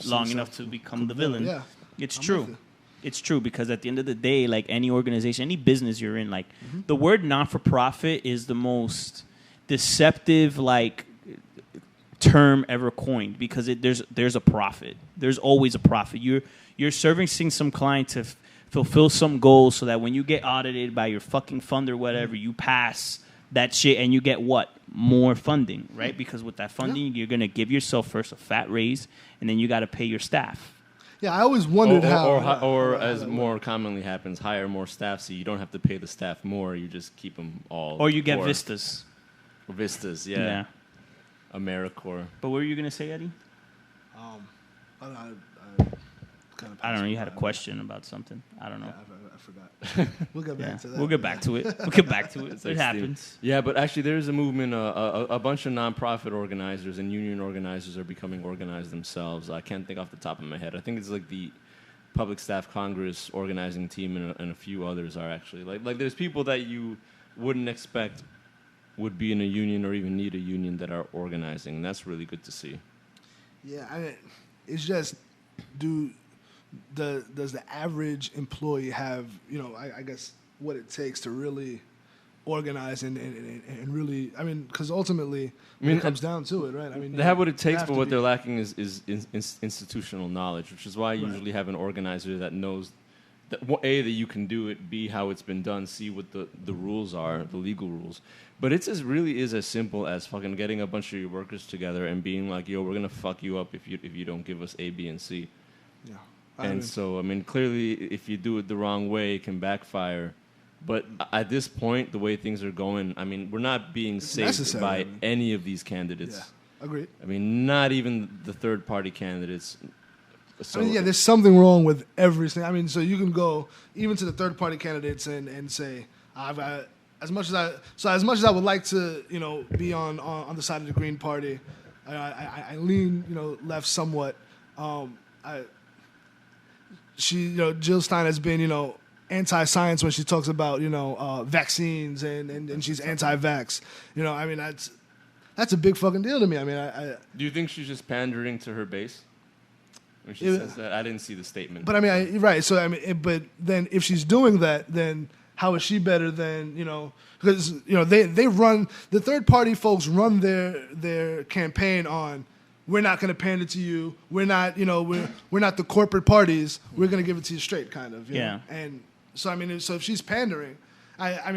long enough to become the villain. Yeah, it's true. It's true because at the end of the day, like any organization, any business you're in, like the word non-for-profit is the most deceptive, like term ever coined because there's a profit. There's always a profit. You're servicing some client to fulfill some goals so that when you get audited by your fucking fund or whatever, you pass that shit and you get what? More funding, right? Because with that funding, you're going to give yourself first a fat raise and then you got to pay your staff. Yeah, I always wondered or as more commonly happens, hire more staff so you don't have to pay the staff more. You just keep them all. Or you get poor. vistas. Vistas, yeah. AmeriCorps. But what were you going to say, Eddie? I don't know. You had a question about something. I don't know. Yeah, I forgot. We'll get back to that. We'll get back to it. We'll get back to it. It happens. Yeah, but actually there is a movement. A bunch of nonprofit organizers and union organizers are becoming organized themselves. I can't think off the top of my head. I think it's like the Public Staff Congress organizing team and a few others are actually. Like there's people that you wouldn't expect would be in a union or even need a union that are organizing. And that's really good to see. Yeah, it's just, does the average employee have, I guess, what it takes to really organize and really, because ultimately it comes down to it, right? They have what it takes, but what they're lacking is institutional knowledge, which is why you usually have an organizer that knows that, A, that you can do it, B, how it's been done, C, what the rules are, the legal rules. But it really is as simple as fucking getting a bunch of your workers together and being like, yo, we're going to fuck you up if you don't give us A, B, and C. Yeah. So, clearly, if you do it the wrong way, it can backfire. But at this point, the way things are going, we're not being saved by any of these candidates. Yeah, agreed. Not even the third-party candidates. So there's something wrong with everything. So you can go even to the third-party candidates and say, as much as I would like to, be on the side of the Green Party, I lean, left somewhat. Jill Stein has been, anti-science when she talks about, vaccines and she's anti-vax. That's a big fucking deal to me. Do you think she's just pandering to her base? When she says that, I didn't see the statement. But right. So but then if she's doing that, then how is she better than Because they run, the third party folks run their campaign on, we're not going to pander to you. We're not we're not the corporate parties. We're going to give it to you straight, kind of. Yeah. And so so if she's pandering, I'm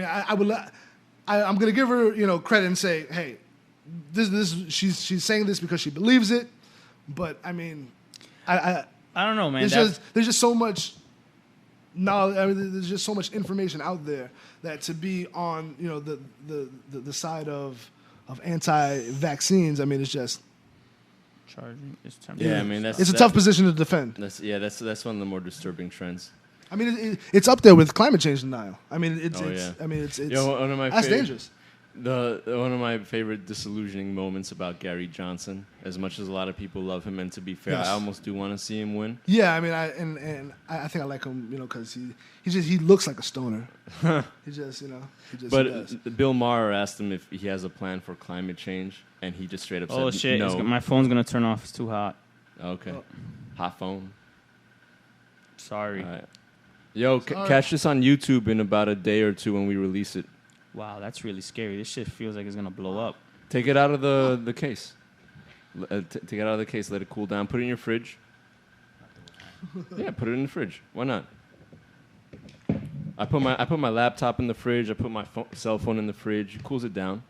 going to give her credit and say, hey, this she's saying this because she believes it, but I don't know, man. There's just so much knowledge. There's just so much information out there that to be on the side of anti-vaccines, it's just charging. It's a tough position to defend. That's one of the more disturbing trends. It's up there with climate change denial. It's one of my that's dangerous. One of my favorite disillusioning moments about Gary Johnson, as much as a lot of people love him, and to be fair, I almost do want to see him win. Yeah, I think I like him, because he looks like a stoner. he just But Bill Maher asked him if he has a plan for climate change, and he just straight up said, "Oh shit, no. My phone's gonna turn off. It's too hot." Okay, hot phone. Sorry. All right. Yo, catch this on YouTube in about a day or two when we release it. Wow, that's really scary. This shit feels like it's gonna blow up. Take it out of the case. Take it out of the case. Let it cool down. Put it in your fridge. Yeah, put it in the fridge. Why not? I put my laptop in the fridge. I put my cell phone in the fridge. It cools it down.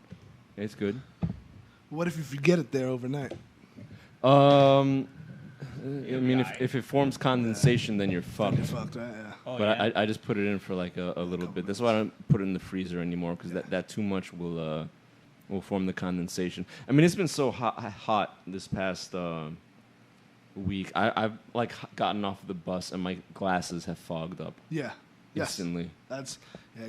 It's good. What if you forget it there overnight? If it forms condensation, then you're fucked. You're fucked, right? Yeah. Oh, But yeah. I just put it in for like a little bit. That's why I don't put it in the freezer anymore, because that too much will form the condensation. It's been so hot this past week. I've like gotten off the bus and my glasses have fogged up. Yeah. Instantly. That's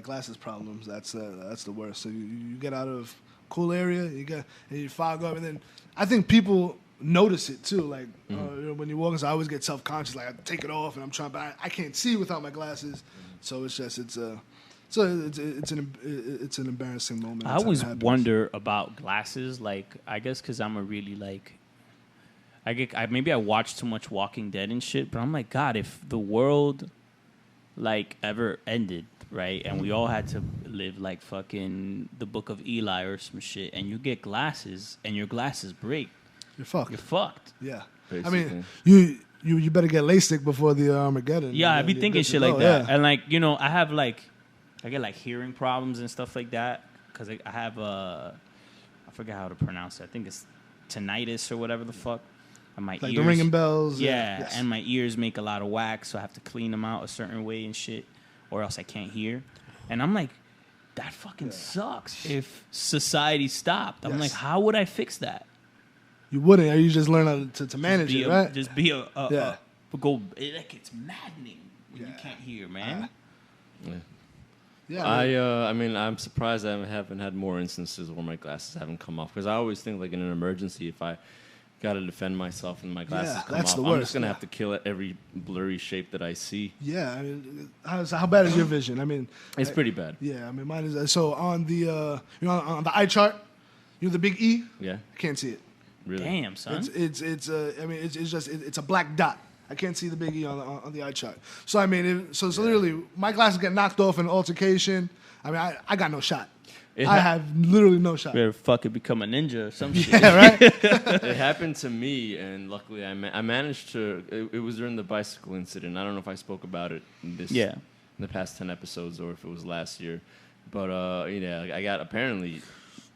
glasses problems. That's the worst. So you get out of cool area, and you fog up, and then I think people notice it too. Like when you're walking, so I always get self-conscious. Like I take it off, and I'm trying, but I can't see without my glasses. So it's an embarrassing moment. I always wonder about glasses. Like I guess because I'm a really maybe I watch too much Walking Dead and shit. But I'm like, God, if the world ever ended, right, and we all had to live like fucking the Book of Eli or some shit, and you get glasses and your glasses break. you're fucked. You're fucked. Yeah. Basically. I mean, you better get LASIK before the Armageddon. Yeah, I be You're thinking good to shit go, like that. yeah. And like, you know, I get like hearing problems and stuff like that because I have I forget how to pronounce it. I think it's tinnitus or whatever the fuck. And my Like ears, the ringing bells. Yeah, Yes. and my ears make a lot of wax, so I have to clean them out a certain way and shit, or else I can't hear. And I'm like, that fucking sucks. If society stopped, I'm Yes. like, how would I fix that? You wouldn't, or you just learn how to manage it, right? Just be Yeah. like it's maddening when you can't hear, man. Yeah, I mean, I'm surprised I haven't had more instances where my glasses haven't come off. Because I always think, like, in an emergency, if I got to defend myself and my glasses come that's off, the I'm worst, just going to have to kill every blurry shape that I see. Yeah, I mean, how bad is your vision? I mean, It's pretty bad. yeah, I mean, mine is so on the on the eye chart, the big E, Yeah, I can't see it. really. Damn, son. It's a black dot. I can't see the big E on the eye chart. So I mean, literally, my glasses get knocked off in an altercation. I mean, I got no shot. I have literally no shot. Better fucking become a ninja or some shit. Yeah, right. It happened to me, and luckily I managed to. It was during the bicycle incident. I don't know if I spoke about it in the past 10 episodes or if it was last year, but I got apparently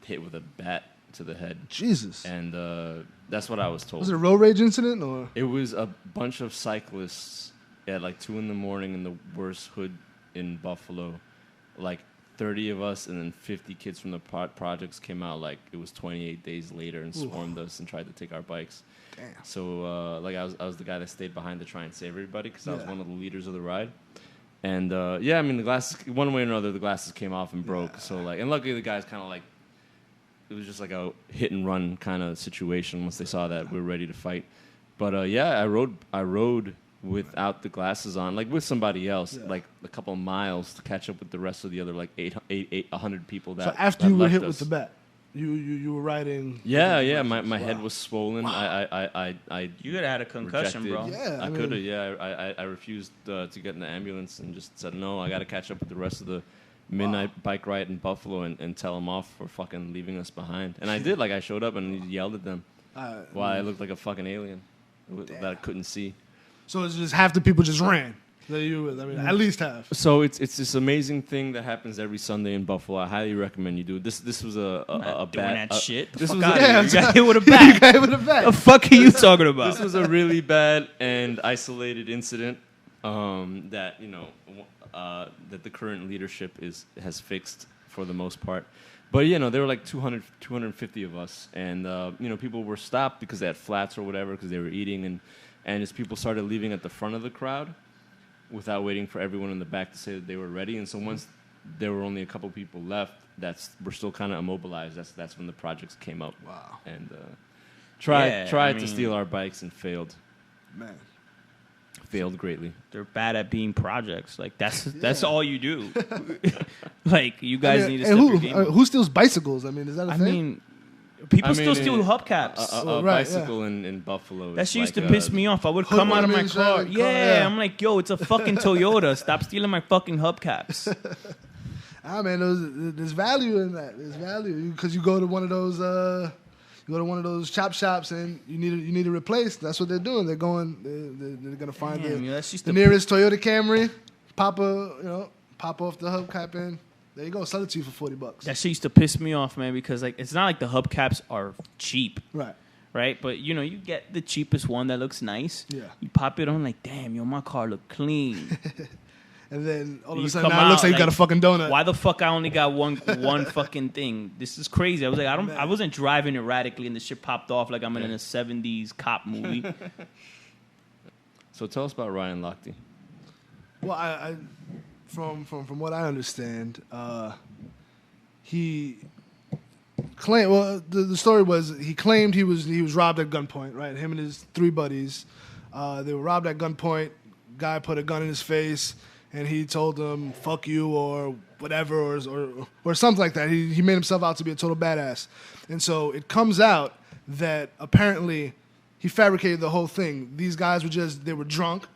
hit with a bat to the head. Jesus. And that's what I was told. Was it a road rage incident or? It was a bunch of cyclists at like 2 a.m. in the worst hood in Buffalo, like 30 of us, and then 50 kids from the projects came out like it was 28 days later and swarmed us and tried to take our bikes. Damn. So I was the guy that stayed behind to try and save everybody because I was one of the leaders of the ride. And I mean, the glasses, one way or another, the glasses came off and broke. Yeah. So like, and luckily the guys kind of like, it was just like a hit and run kind of situation once they saw that we were ready to fight. But I rode without the glasses on, like with somebody else, like a couple of miles to catch up with the rest of the other like 100 people that. So after you were hit us. with the bat, you were riding. Yeah. My head was swollen. Wow. I You could have had a concussion, rejected. bro. Yeah, I could have. Yeah, I refused to get in the ambulance and just said no. I got to catch up with the rest of the midnight bike ride in Buffalo and tell them off for fucking leaving us behind. And I did. Like I showed up and yelled at them while I looked like a fucking alien that I couldn't see. So it's just half the people just ran. That you with. I mean, at least half. So it's this amazing thing that happens every Sunday in Buffalo. I highly recommend you do it. This was a Not doing bad that shit. The This fuck was outta a, here. You got hit with a You bat. got hit with a bat. The fuck are you talking about? This was a really bad and isolated incident that that the current leadership has fixed for the most part. But there were like 200, 250 of us, and people were stopped because they had flats or whatever because they were eating, and as people started leaving at the front of the crowd without waiting for everyone in the back to say that they were ready. And so once there were only a couple people left, we're still kind of immobilized. That's when the projects came up. Wow. And tried to steal our bikes and failed. Man. Failed greatly. They're bad at being projects. Like that's all you do. Like you guys need to step your game up. Who steals bicycles? I mean, is that a I thing? mean, people still steal hubcaps. A bicycle in Buffalo. That is shit used like to piss me off. I would come out of my car. Yeah, I'm like, yo, it's a fucking Toyota. Stop stealing my fucking hubcaps. Man, there's value in that. There's value because you go to one of those chop shops and you need to replace. That's what they're doing. They're gonna find the nearest Toyota Camry, pop off the hubcap and there you go. Sell it to you for $40. That shit used to piss me off, man, because like it's not like the hubcaps are cheap. Right, but you get the cheapest one that looks nice. Yeah. You pop it on, like, damn, my car look clean. And then all of a You sudden come now it looks out, like you got a fucking donut. Why the fuck I only got one fucking thing? This is crazy. I was like, I wasn't driving erratically, and the shit popped off like I'm in a '70s cop movie. So tell us about Ryan Lochte. Well, I from what I understand, he claimed. Well, the story was he claimed he was robbed at gunpoint. Right, him and his 3 buddies, they were robbed at gunpoint. Guy put a gun in his face, and he told them "fuck you" or whatever, or something like that. He made himself out to be a total badass, and so it comes out that apparently he fabricated the whole thing. These guys were drunk.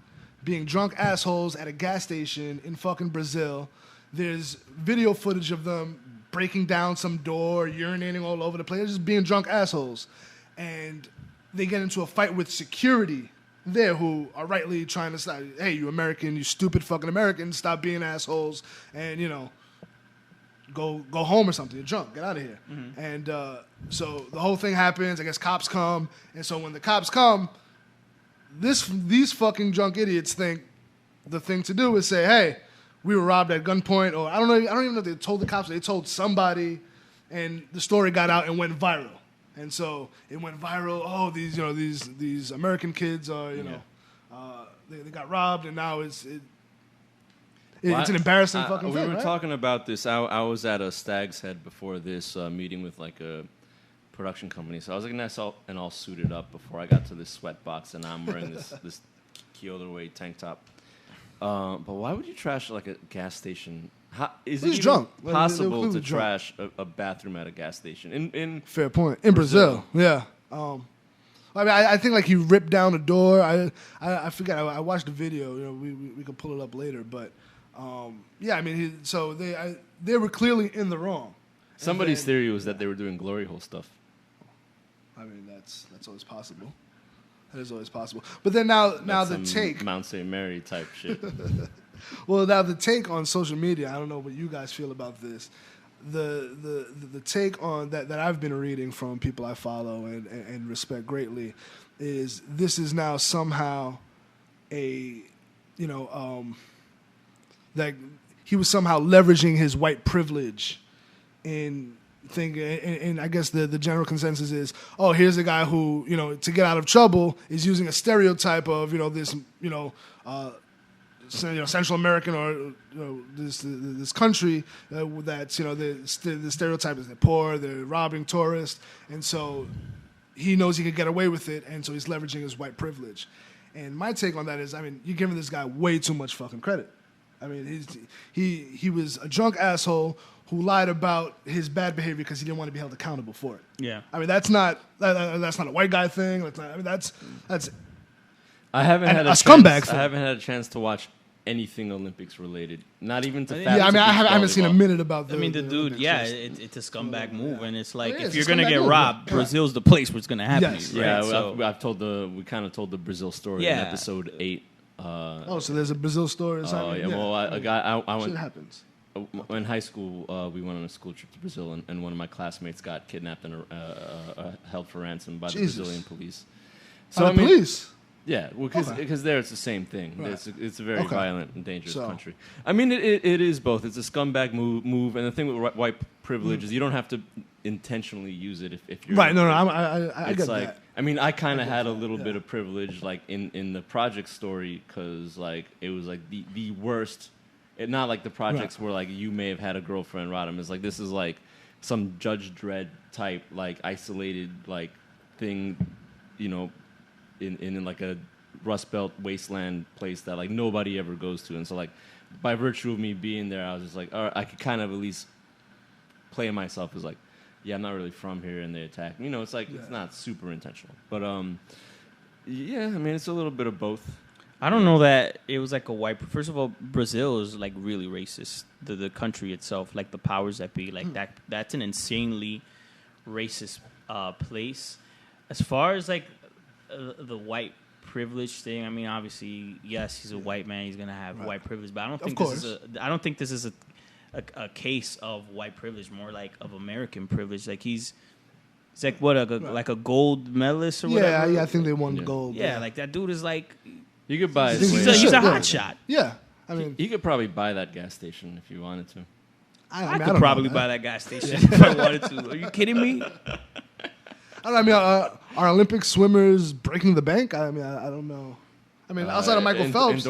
Being drunk assholes at a gas station in fucking Brazil. There's video footage of them breaking down some door, urinating all over the place, just being drunk assholes. And they get into a fight with security there who are rightly trying to say, hey, you American, you stupid fucking Americans, stop being assholes and, go home or something. You're drunk. Get out of here. Mm-hmm. And so the whole thing happens. I guess cops come. And so when the cops come, these fucking drunk idiots think the thing to do is say, hey, we were robbed at gunpoint. Or I don't even know if they told the cops. They told somebody. And the story got out and went viral. And so it went viral. Oh, these American kids are, they got robbed, and now it's an embarrassing fucking thing. We were right? talking about this. I was at a Stag's Head before this meeting with like a production company. So I was like nice and all suited up before I got to this sweatbox, and I'm wearing this Kyoto tank top. But why would you trash like a gas station? Is it even drunk. possible to trash a bathroom at a gas station? In Fair point. In Brazil, yeah. I think like he ripped down the door. I forget. I watched the video. We could pull it up later. But yeah, I mean, they were clearly in the wrong. Somebody's theory was that they were doing glory hole stuff. I mean, that's always possible. That is always possible. But then now the take Mount St. Mary type shit. Well, now the take on social media, I don't know what you guys feel about this. The take on that I've been reading from people I follow and respect greatly is this is now somehow that he was somehow leveraging his white privilege in thinking, and I guess the general consensus is, oh, here's a guy who, to get out of trouble is using a stereotype of, this, Central American or this country that's the stereotype is they're poor, they're robbing tourists, and so he knows he could get away with it, and so he's leveraging his white privilege. And my take on that is, I mean, you're giving this guy way too much fucking credit. I mean, he was a drunk asshole who lied about his bad behavior because he didn't want to be held accountable for it. Yeah, I mean that's not a white guy thing. That's I haven't had a scumbag thing. I haven't had a chance to watch anything Olympics related. Not even to. Yeah, I mean, I haven't seen a minute about. The dude. Olympics. Yeah, it's a scumbag move, and it's like if you're gonna get robbed, Brazil's the place where it's gonna happen. Yes. To you, right? Yeah, we kind of told the Brazil story in episode 8. So there's a Brazil story. Oh yeah, well, I went. Shit happens. In high school, we went on a school trip to Brazil, and one of my classmates got kidnapped and held for ransom by the Brazilian police. So police? Yeah, because there it's the same thing. Right. It's a very violent and dangerous country. I mean, it is both. It's a scumbag move, and the thing with white privilege is you don't have to intentionally use it if you're right. No, I get like, that. I mean, I kind of had a little bit of privilege, like in the project story, because like it was like the worst. Not like the projects where like you may have had a girlfriend, Radhames. Like this is like some Judge Dredd type like isolated like thing, in like a Rust Belt wasteland place that like nobody ever goes to. And so like by virtue of me being there, I was just like, all right, I could kind of at least play myself as like, yeah, I'm not really from here, and they attack me. It's like it's not super intentional, but yeah, I mean it's a little bit of both. I don't know that it was like a white. First of all, Brazil is like really racist. The country itself, like the powers that be, like that's an insanely racist place. As far as like the white privilege thing, I mean, obviously, yes, he's a white man. He's gonna have white privilege, but I don't think this is a case of white privilege. More like of American privilege. Like he's like what like a gold medalist or whatever. Yeah, I think they won gold. Yeah, like that dude is like. You could buy. He's a hot shot. Yeah, I mean, you could probably buy that gas station if you wanted to. I could probably buy that gas station if I wanted to. Are you kidding me? I mean, are Olympic swimmers breaking the bank? I mean, I don't know. I mean, outside of Michael Phelps,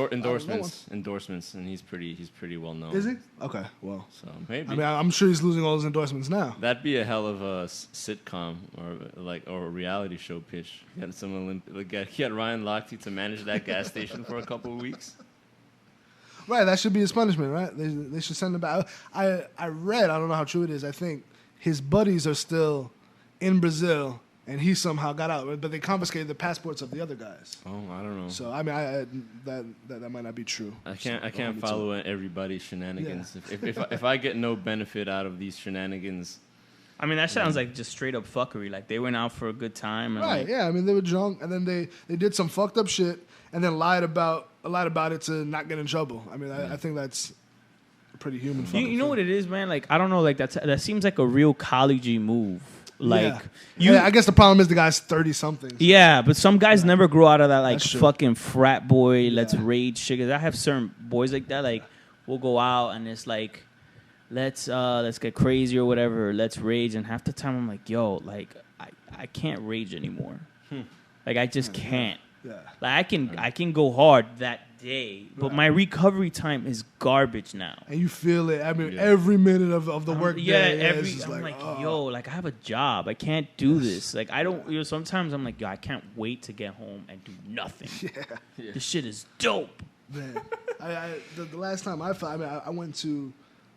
endorsements, and he's pretty well known. Is he? Okay, well, so maybe. I mean, I'm sure he's losing all his endorsements now. That'd be a hell of a sitcom or a reality show pitch. Get get Ryan Lochte to manage that gas station for a couple of weeks. Right, that should be his punishment, right? They should send him back. I read, I don't know how true it is. I think his buddies are still in Brazil. And he somehow got out, but they confiscated the passports of the other guys. Oh, I don't know. So I mean, that might not be true. I can't follow everybody's shenanigans. Yeah. If I get no benefit out of these shenanigans, I mean, that sounds like just straight up fuckery. Like they went out for a good time. And Right? Yeah. I mean, they were drunk, and then they did some fucked up shit, and then lied about it to not get in trouble. I mean, I think that's a pretty human. You know what it is, man? Like I don't know. Like that seems like a real collegey move. Like I guess the problem is the guy's 30-something. Yeah, but some guys never grow out of that like fucking frat boy. Let's rage shit. 'Cause I have certain boys like that. Like we'll go out and it's like, let's get crazy or whatever. Let's rage. And half the time I'm like, yo, like I can't rage anymore. Like I just can't. Yeah. Like I can go hard that day, but my recovery time is garbage now. And you feel it. I mean, every minute of the work day. I'm like, yo, like I have a job. I can't do this. Like I don't. Sometimes I'm like, yo, I can't wait to get home and do nothing. Yeah. This shit is dope. Man, the last time I went to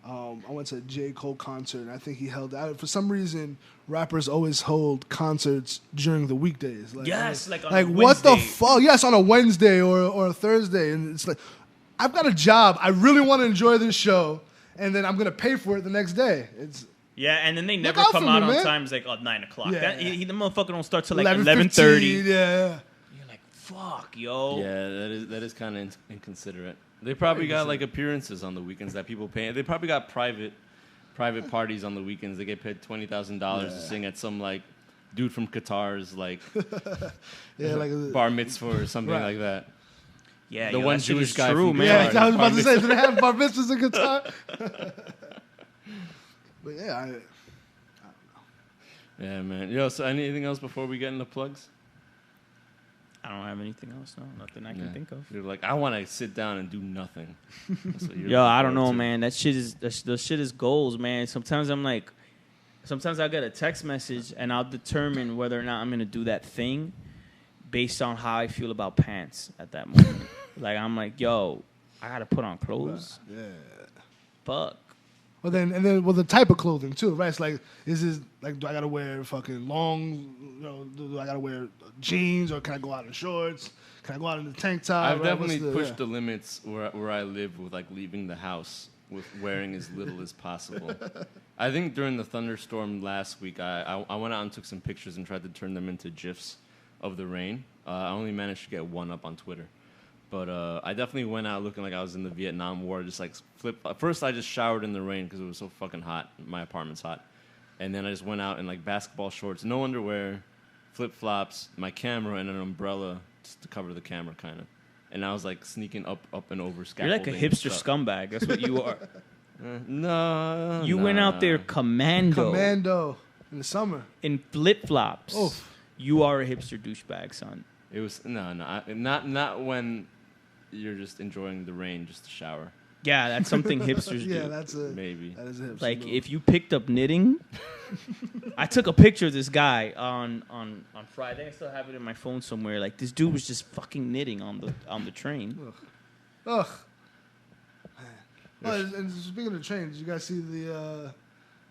a J. Cole concert, and I think he held out. For some reason, rappers always hold concerts during the weekdays. Like, like on like a what the Wednesday. fuck? Yes, on a Wednesday or a Thursday, and it's like, I've got a job. I really want to enjoy this show, and then I'm gonna pay for it the next day. It's and then they never out come for out me, on man. time. It's like 9 o'clock. Yeah. The motherfucker don't start till like 11:30. 11:30. Yeah. You're like, fuck, yo. Yeah, that is kind of inconsiderate. They probably got like appearances on the weekends that people pay. They probably got private parties on the weekends. They get paid $20,000 to sing at some like dude from Qatar's like like bar mitzvah or something like that. Yeah, the one Jewish guy true, from man. Qatar. Yeah, I was about to say, do they have bar mitzvahs in Qatar? But yeah, I don't know. Yeah, man. Yo, so anything else before we get into plugs? I don't have anything else. No, nothing I can think of. You're like, I want to sit down and do nothing. That's what you're Yo, looking I don't know, forward to. man. That shit is goals, man. Sometimes I'm like, sometimes I'll get a text message and I'll determine whether or not I'm gonna do that thing based on how I feel about pants at that moment. Like I'm like, yo, I gotta put on clothes. Yeah. Fuck. Well, the type of clothing too, right? It's like, is this like, do I gotta wear fucking long? You know, do I gotta wear jeans, or can I go out in shorts? Can I go out in the tank top? I've right? definitely pushed the limits where I live with like leaving the house with wearing as little as possible. I think during the thunderstorm last week, I went out and took some pictures and tried to turn them into GIFs of the rain. I only managed to get one up on Twitter. But I definitely went out looking like I was in the Vietnam War, just like First, I just showered in the rain because it was so fucking hot. My apartment's hot. And then I just went out in like basketball shorts, no underwear, flip-flops, my camera, and an umbrella just to cover the camera, kind of. And I was like sneaking up and over scaffolding. You're like a hipster scumbag. That's what you are. No. You went out there commando in the summer in flip-flops. Oof. You are a hipster douchebag, son. It was not when you're just enjoying the rain, just to shower. Yeah, that's something hipsters do. Yeah, that is a hipster Like move. if you picked up knitting, I took a picture of this guy on Friday. I still have it in my phone somewhere. Like this dude was just fucking knitting on the train. Ugh. Oh, and speaking of the train, did you guys see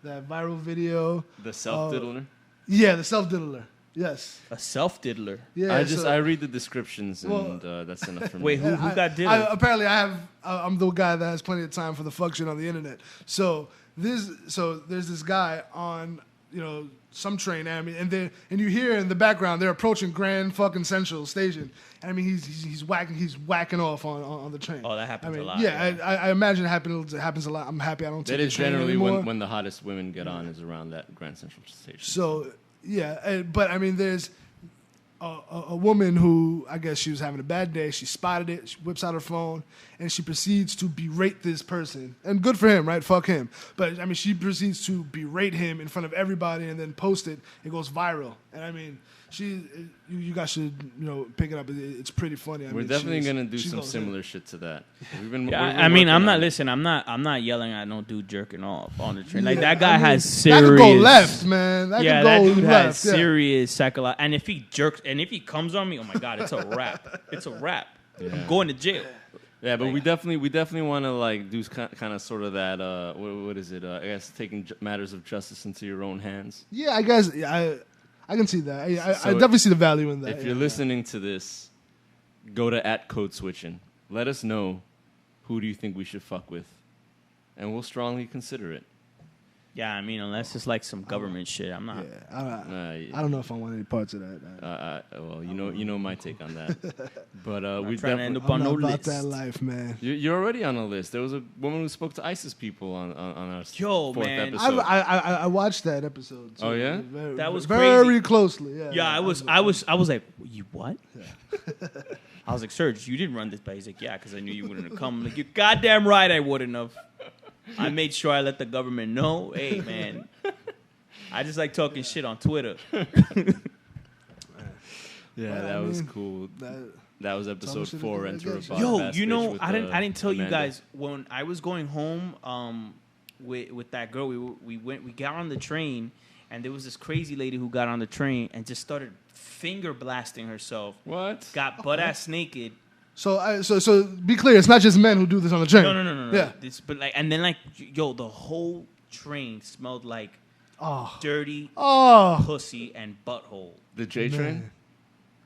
that viral video? The self-diddler? Yeah, the self-diddler. Yes. A self-diddler. Yeah. I read the descriptions and that's enough for me. Wait, who got diddled? Apparently, I'm the guy that has plenty of time for the fuck shit on the internet. So there's this guy on some train. I mean, and you hear in the background they're approaching Grand fucking Central Station. And I mean, he's whacking off on the train. Oh, that happens a lot. Yeah, I imagine it happens a lot. I'm happy I don't take That the is train generally anymore. when the hottest women get on is around that Grand Central Station. So yeah, but I mean, there's a woman who, I guess she was having a bad day. She spotted it. She whips out her phone and she proceeds to berate this person. And good for him, right? Fuck him. But I mean, she proceeds to berate him in front of everybody and then post it. It goes viral. And I mean, you guys should pick it up. It's pretty funny. We're definitely gonna do some similar shit to that. I'm not yelling at no dude jerking off on the train. Like that guy has serious. That could go left, man. That dude has serious psychological. And if he jerks, and if he comes on me, oh my god, it's a wrap. It's a wrap. Yeah. I'm going to jail. Yeah, but we definitely want to like do kind of sort of that. What is it? I guess taking matters of justice into your own hands. Yeah, I guess I can see that. I definitely see the value in that. If you're listening to this, go to @Codeswitchin. Let us know who do you think we should fuck with, and we'll strongly consider it. Yeah, I mean, unless it's like some government shit, I'm not. Yeah, I don't know if I want any parts of that. Well, you know my take on that. But we trying to end definitely. up on no I'm not about list. that life, man. You're already on a list. There was a woman who spoke to ISIS people on our fourth episode. I watched that episode. Too. Oh yeah, that was very crazy. closely. Yeah. Yeah, I was like, you what? Yeah. I was like, Serge, you didn't run this by. He's like, yeah, because I knew you wouldn't have come. I'm like, you're goddamn right, I wouldn't have. I made sure I let the government know. Hey, man, I just like talking shit on Twitter. That was cool. That was episode 4. Enter a bar. Yo, you know, I didn't tell Amanda. you guys when I was going home. With that girl, we got on the train, and there was this crazy lady who got on the train and just started finger blasting herself. What? Got butt ass naked. So be clear, it's not just men who do this on the train. No. Yeah. But the whole train smelled like dirty pussy and butthole. The J train.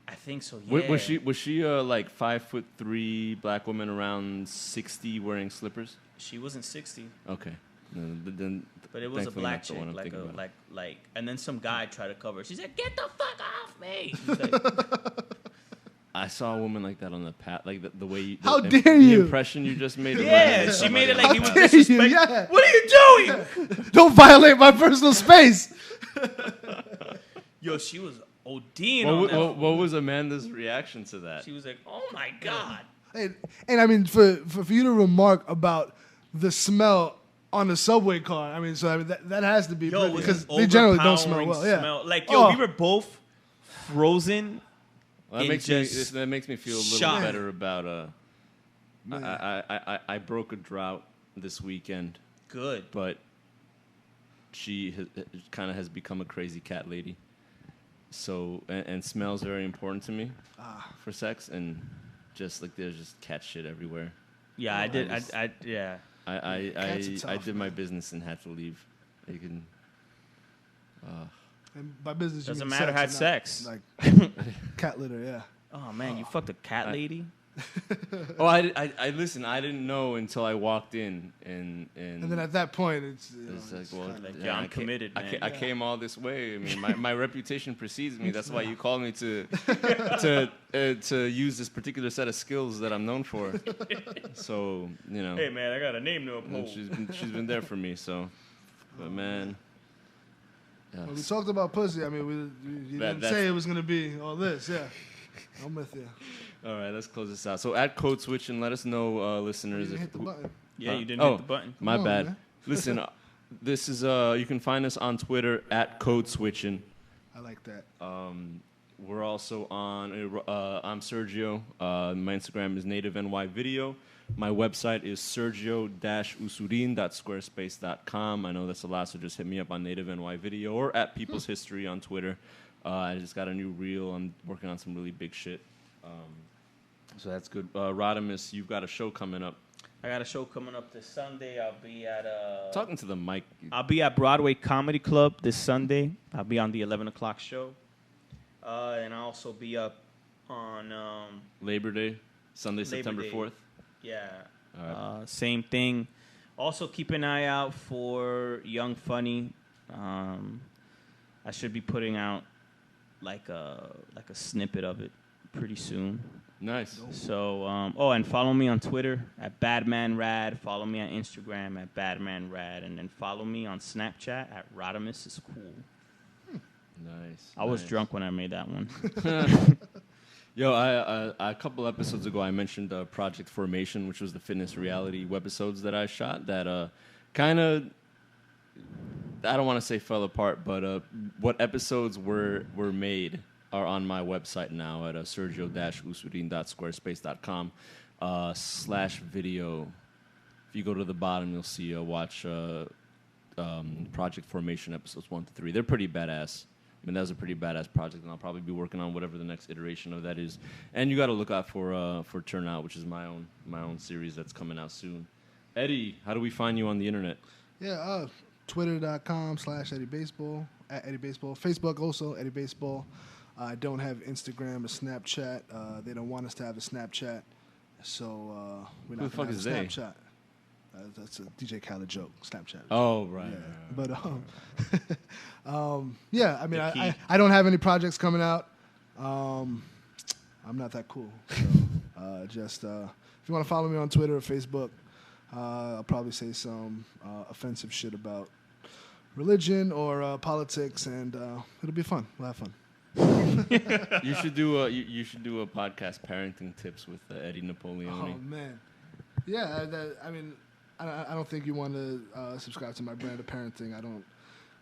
I think so. Yeah. Was she like 5'3" black woman around 60 wearing slippers? She wasn't 60. Okay. No, but it was a black chick, like and then some guy tried to cover her. She said, "Get the fuck off me!" I saw a woman like that on the path, like the way you... How dare the you? impression you just made. Yeah, she made it like he was dare you? disrespectful. Yeah. What are you doing? Don't violate my personal space. Yo, she was ODing on that. What was Amanda's reaction to that? She was like, "Oh my god!" And I mean, for you to remark about the smell on the subway car, I mean, that has to be pretty, because they generally don't smell well. Yeah. Like, we were both frozen. Well, that makes me feel a little shock. better about I broke a drought this weekend. Good. But she kind of has become a crazy cat lady. So and smells very important to me for sex, and just like there's just cat shit everywhere. Yeah, I did. Yeah. I did my business and had to leave. You can. And by business, Doesn't you mean matter, had sex. sex. Like cat litter, yeah. Oh man, you fucked a cat lady. Oh, I listen. I didn't know until I walked in, and then at that point, it's like, well, yeah, I'm committed, man. I came all this way. I mean, my reputation precedes me. That's why you called me to use this particular set of skills that I'm known for. So you know. Hey man, I got a name to uphold. She's been there for me. So, but man. Yes. Well, we talked about pussy. I mean, you didn't say it was going to be all this. Yeah. I'm with you. All right, let's close this out. So at Codeswitchin, let us know, listeners. You didn't hit the button. Yeah, you didn't hit the button. My bad. Man. Listen, this is you can find us on Twitter at Codeswitchin. I like that. We're also on. I'm Sergio. My Instagram is NativeNYVideo. My website is sergio-usurin.squarespace.com. I know that's a lot, so just hit me up on NativeNYVideo or at People's History on Twitter. I just got a new reel. I'm working on some really big shit. So that's good. Radhames, you've got a show coming up. I got a show coming up this Sunday. I'll be at talking to the mic. I'll be at Broadway Comedy Club this Sunday. I'll be on the 11 o'clock show. And I'll also be up on Labor Day, Sunday, September 4th. Yeah. All right. Same thing. Also, keep an eye out for Young Funny. I should be putting out like a snippet of it pretty soon. Nice. So, and follow me on Twitter at BadmanRad. Follow me on Instagram at BadmanRad, and then follow me on Snapchat at Radhames is cool. Nice. I was drunk when I made that one. Yo, a couple episodes ago, I mentioned Project Formation, which was the fitness reality webisodes that I shot that kind of, I don't want to say fell apart, but what episodes were made are on my website now at sergio-usurin.squarespace.com /video. If you go to the bottom, you'll see watch Project Formation episodes 1 to 3. They're pretty badass. I mean, that was a pretty badass project, and I'll probably be working on whatever the next iteration of that is. And you got to look out for Turnout, which is my own series that's coming out soon. Eddie, how do we find you on the internet? Yeah, Twitter.com/EddieBaseball, at EddieBaseball. Facebook also, Eddie Baseball. I don't have Instagram or Snapchat. They don't want us to have a Snapchat, so we don't have a Snapchat. That's a DJ Khaled joke, Snapchat. Oh, right. Yeah. But yeah, I mean, I don't have any projects coming out. I'm not that cool. So, just if you want to follow me on Twitter or Facebook, I'll probably say some offensive shit about religion or politics, and it'll be fun. We'll have fun. You should do a podcast, parenting tips with Eddie Napoleoni. Oh man, yeah. I mean, I don't think you want to subscribe to my brand of parenting. I don't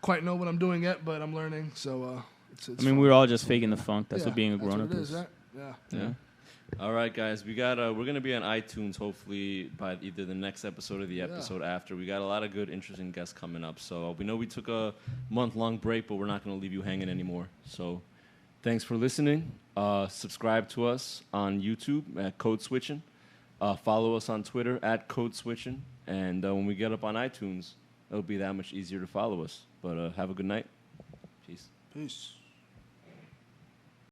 quite know what I'm doing yet, but I'm learning. So it's fun. We're all just faking the funk. That's what being a grown up is. Right? Yeah. All right, guys. We're gonna be on iTunes hopefully by either the next episode or the episode after. We got a lot of good, interesting guests coming up. So we know we took a month-long break, but we're not gonna leave you hanging anymore. So thanks for listening. Subscribe to us on YouTube at Codeswitchin. Follow us on Twitter at Codeswitchin. And when we get up on iTunes, it'll be that much easier to follow us. But have a good night. Peace. Peace.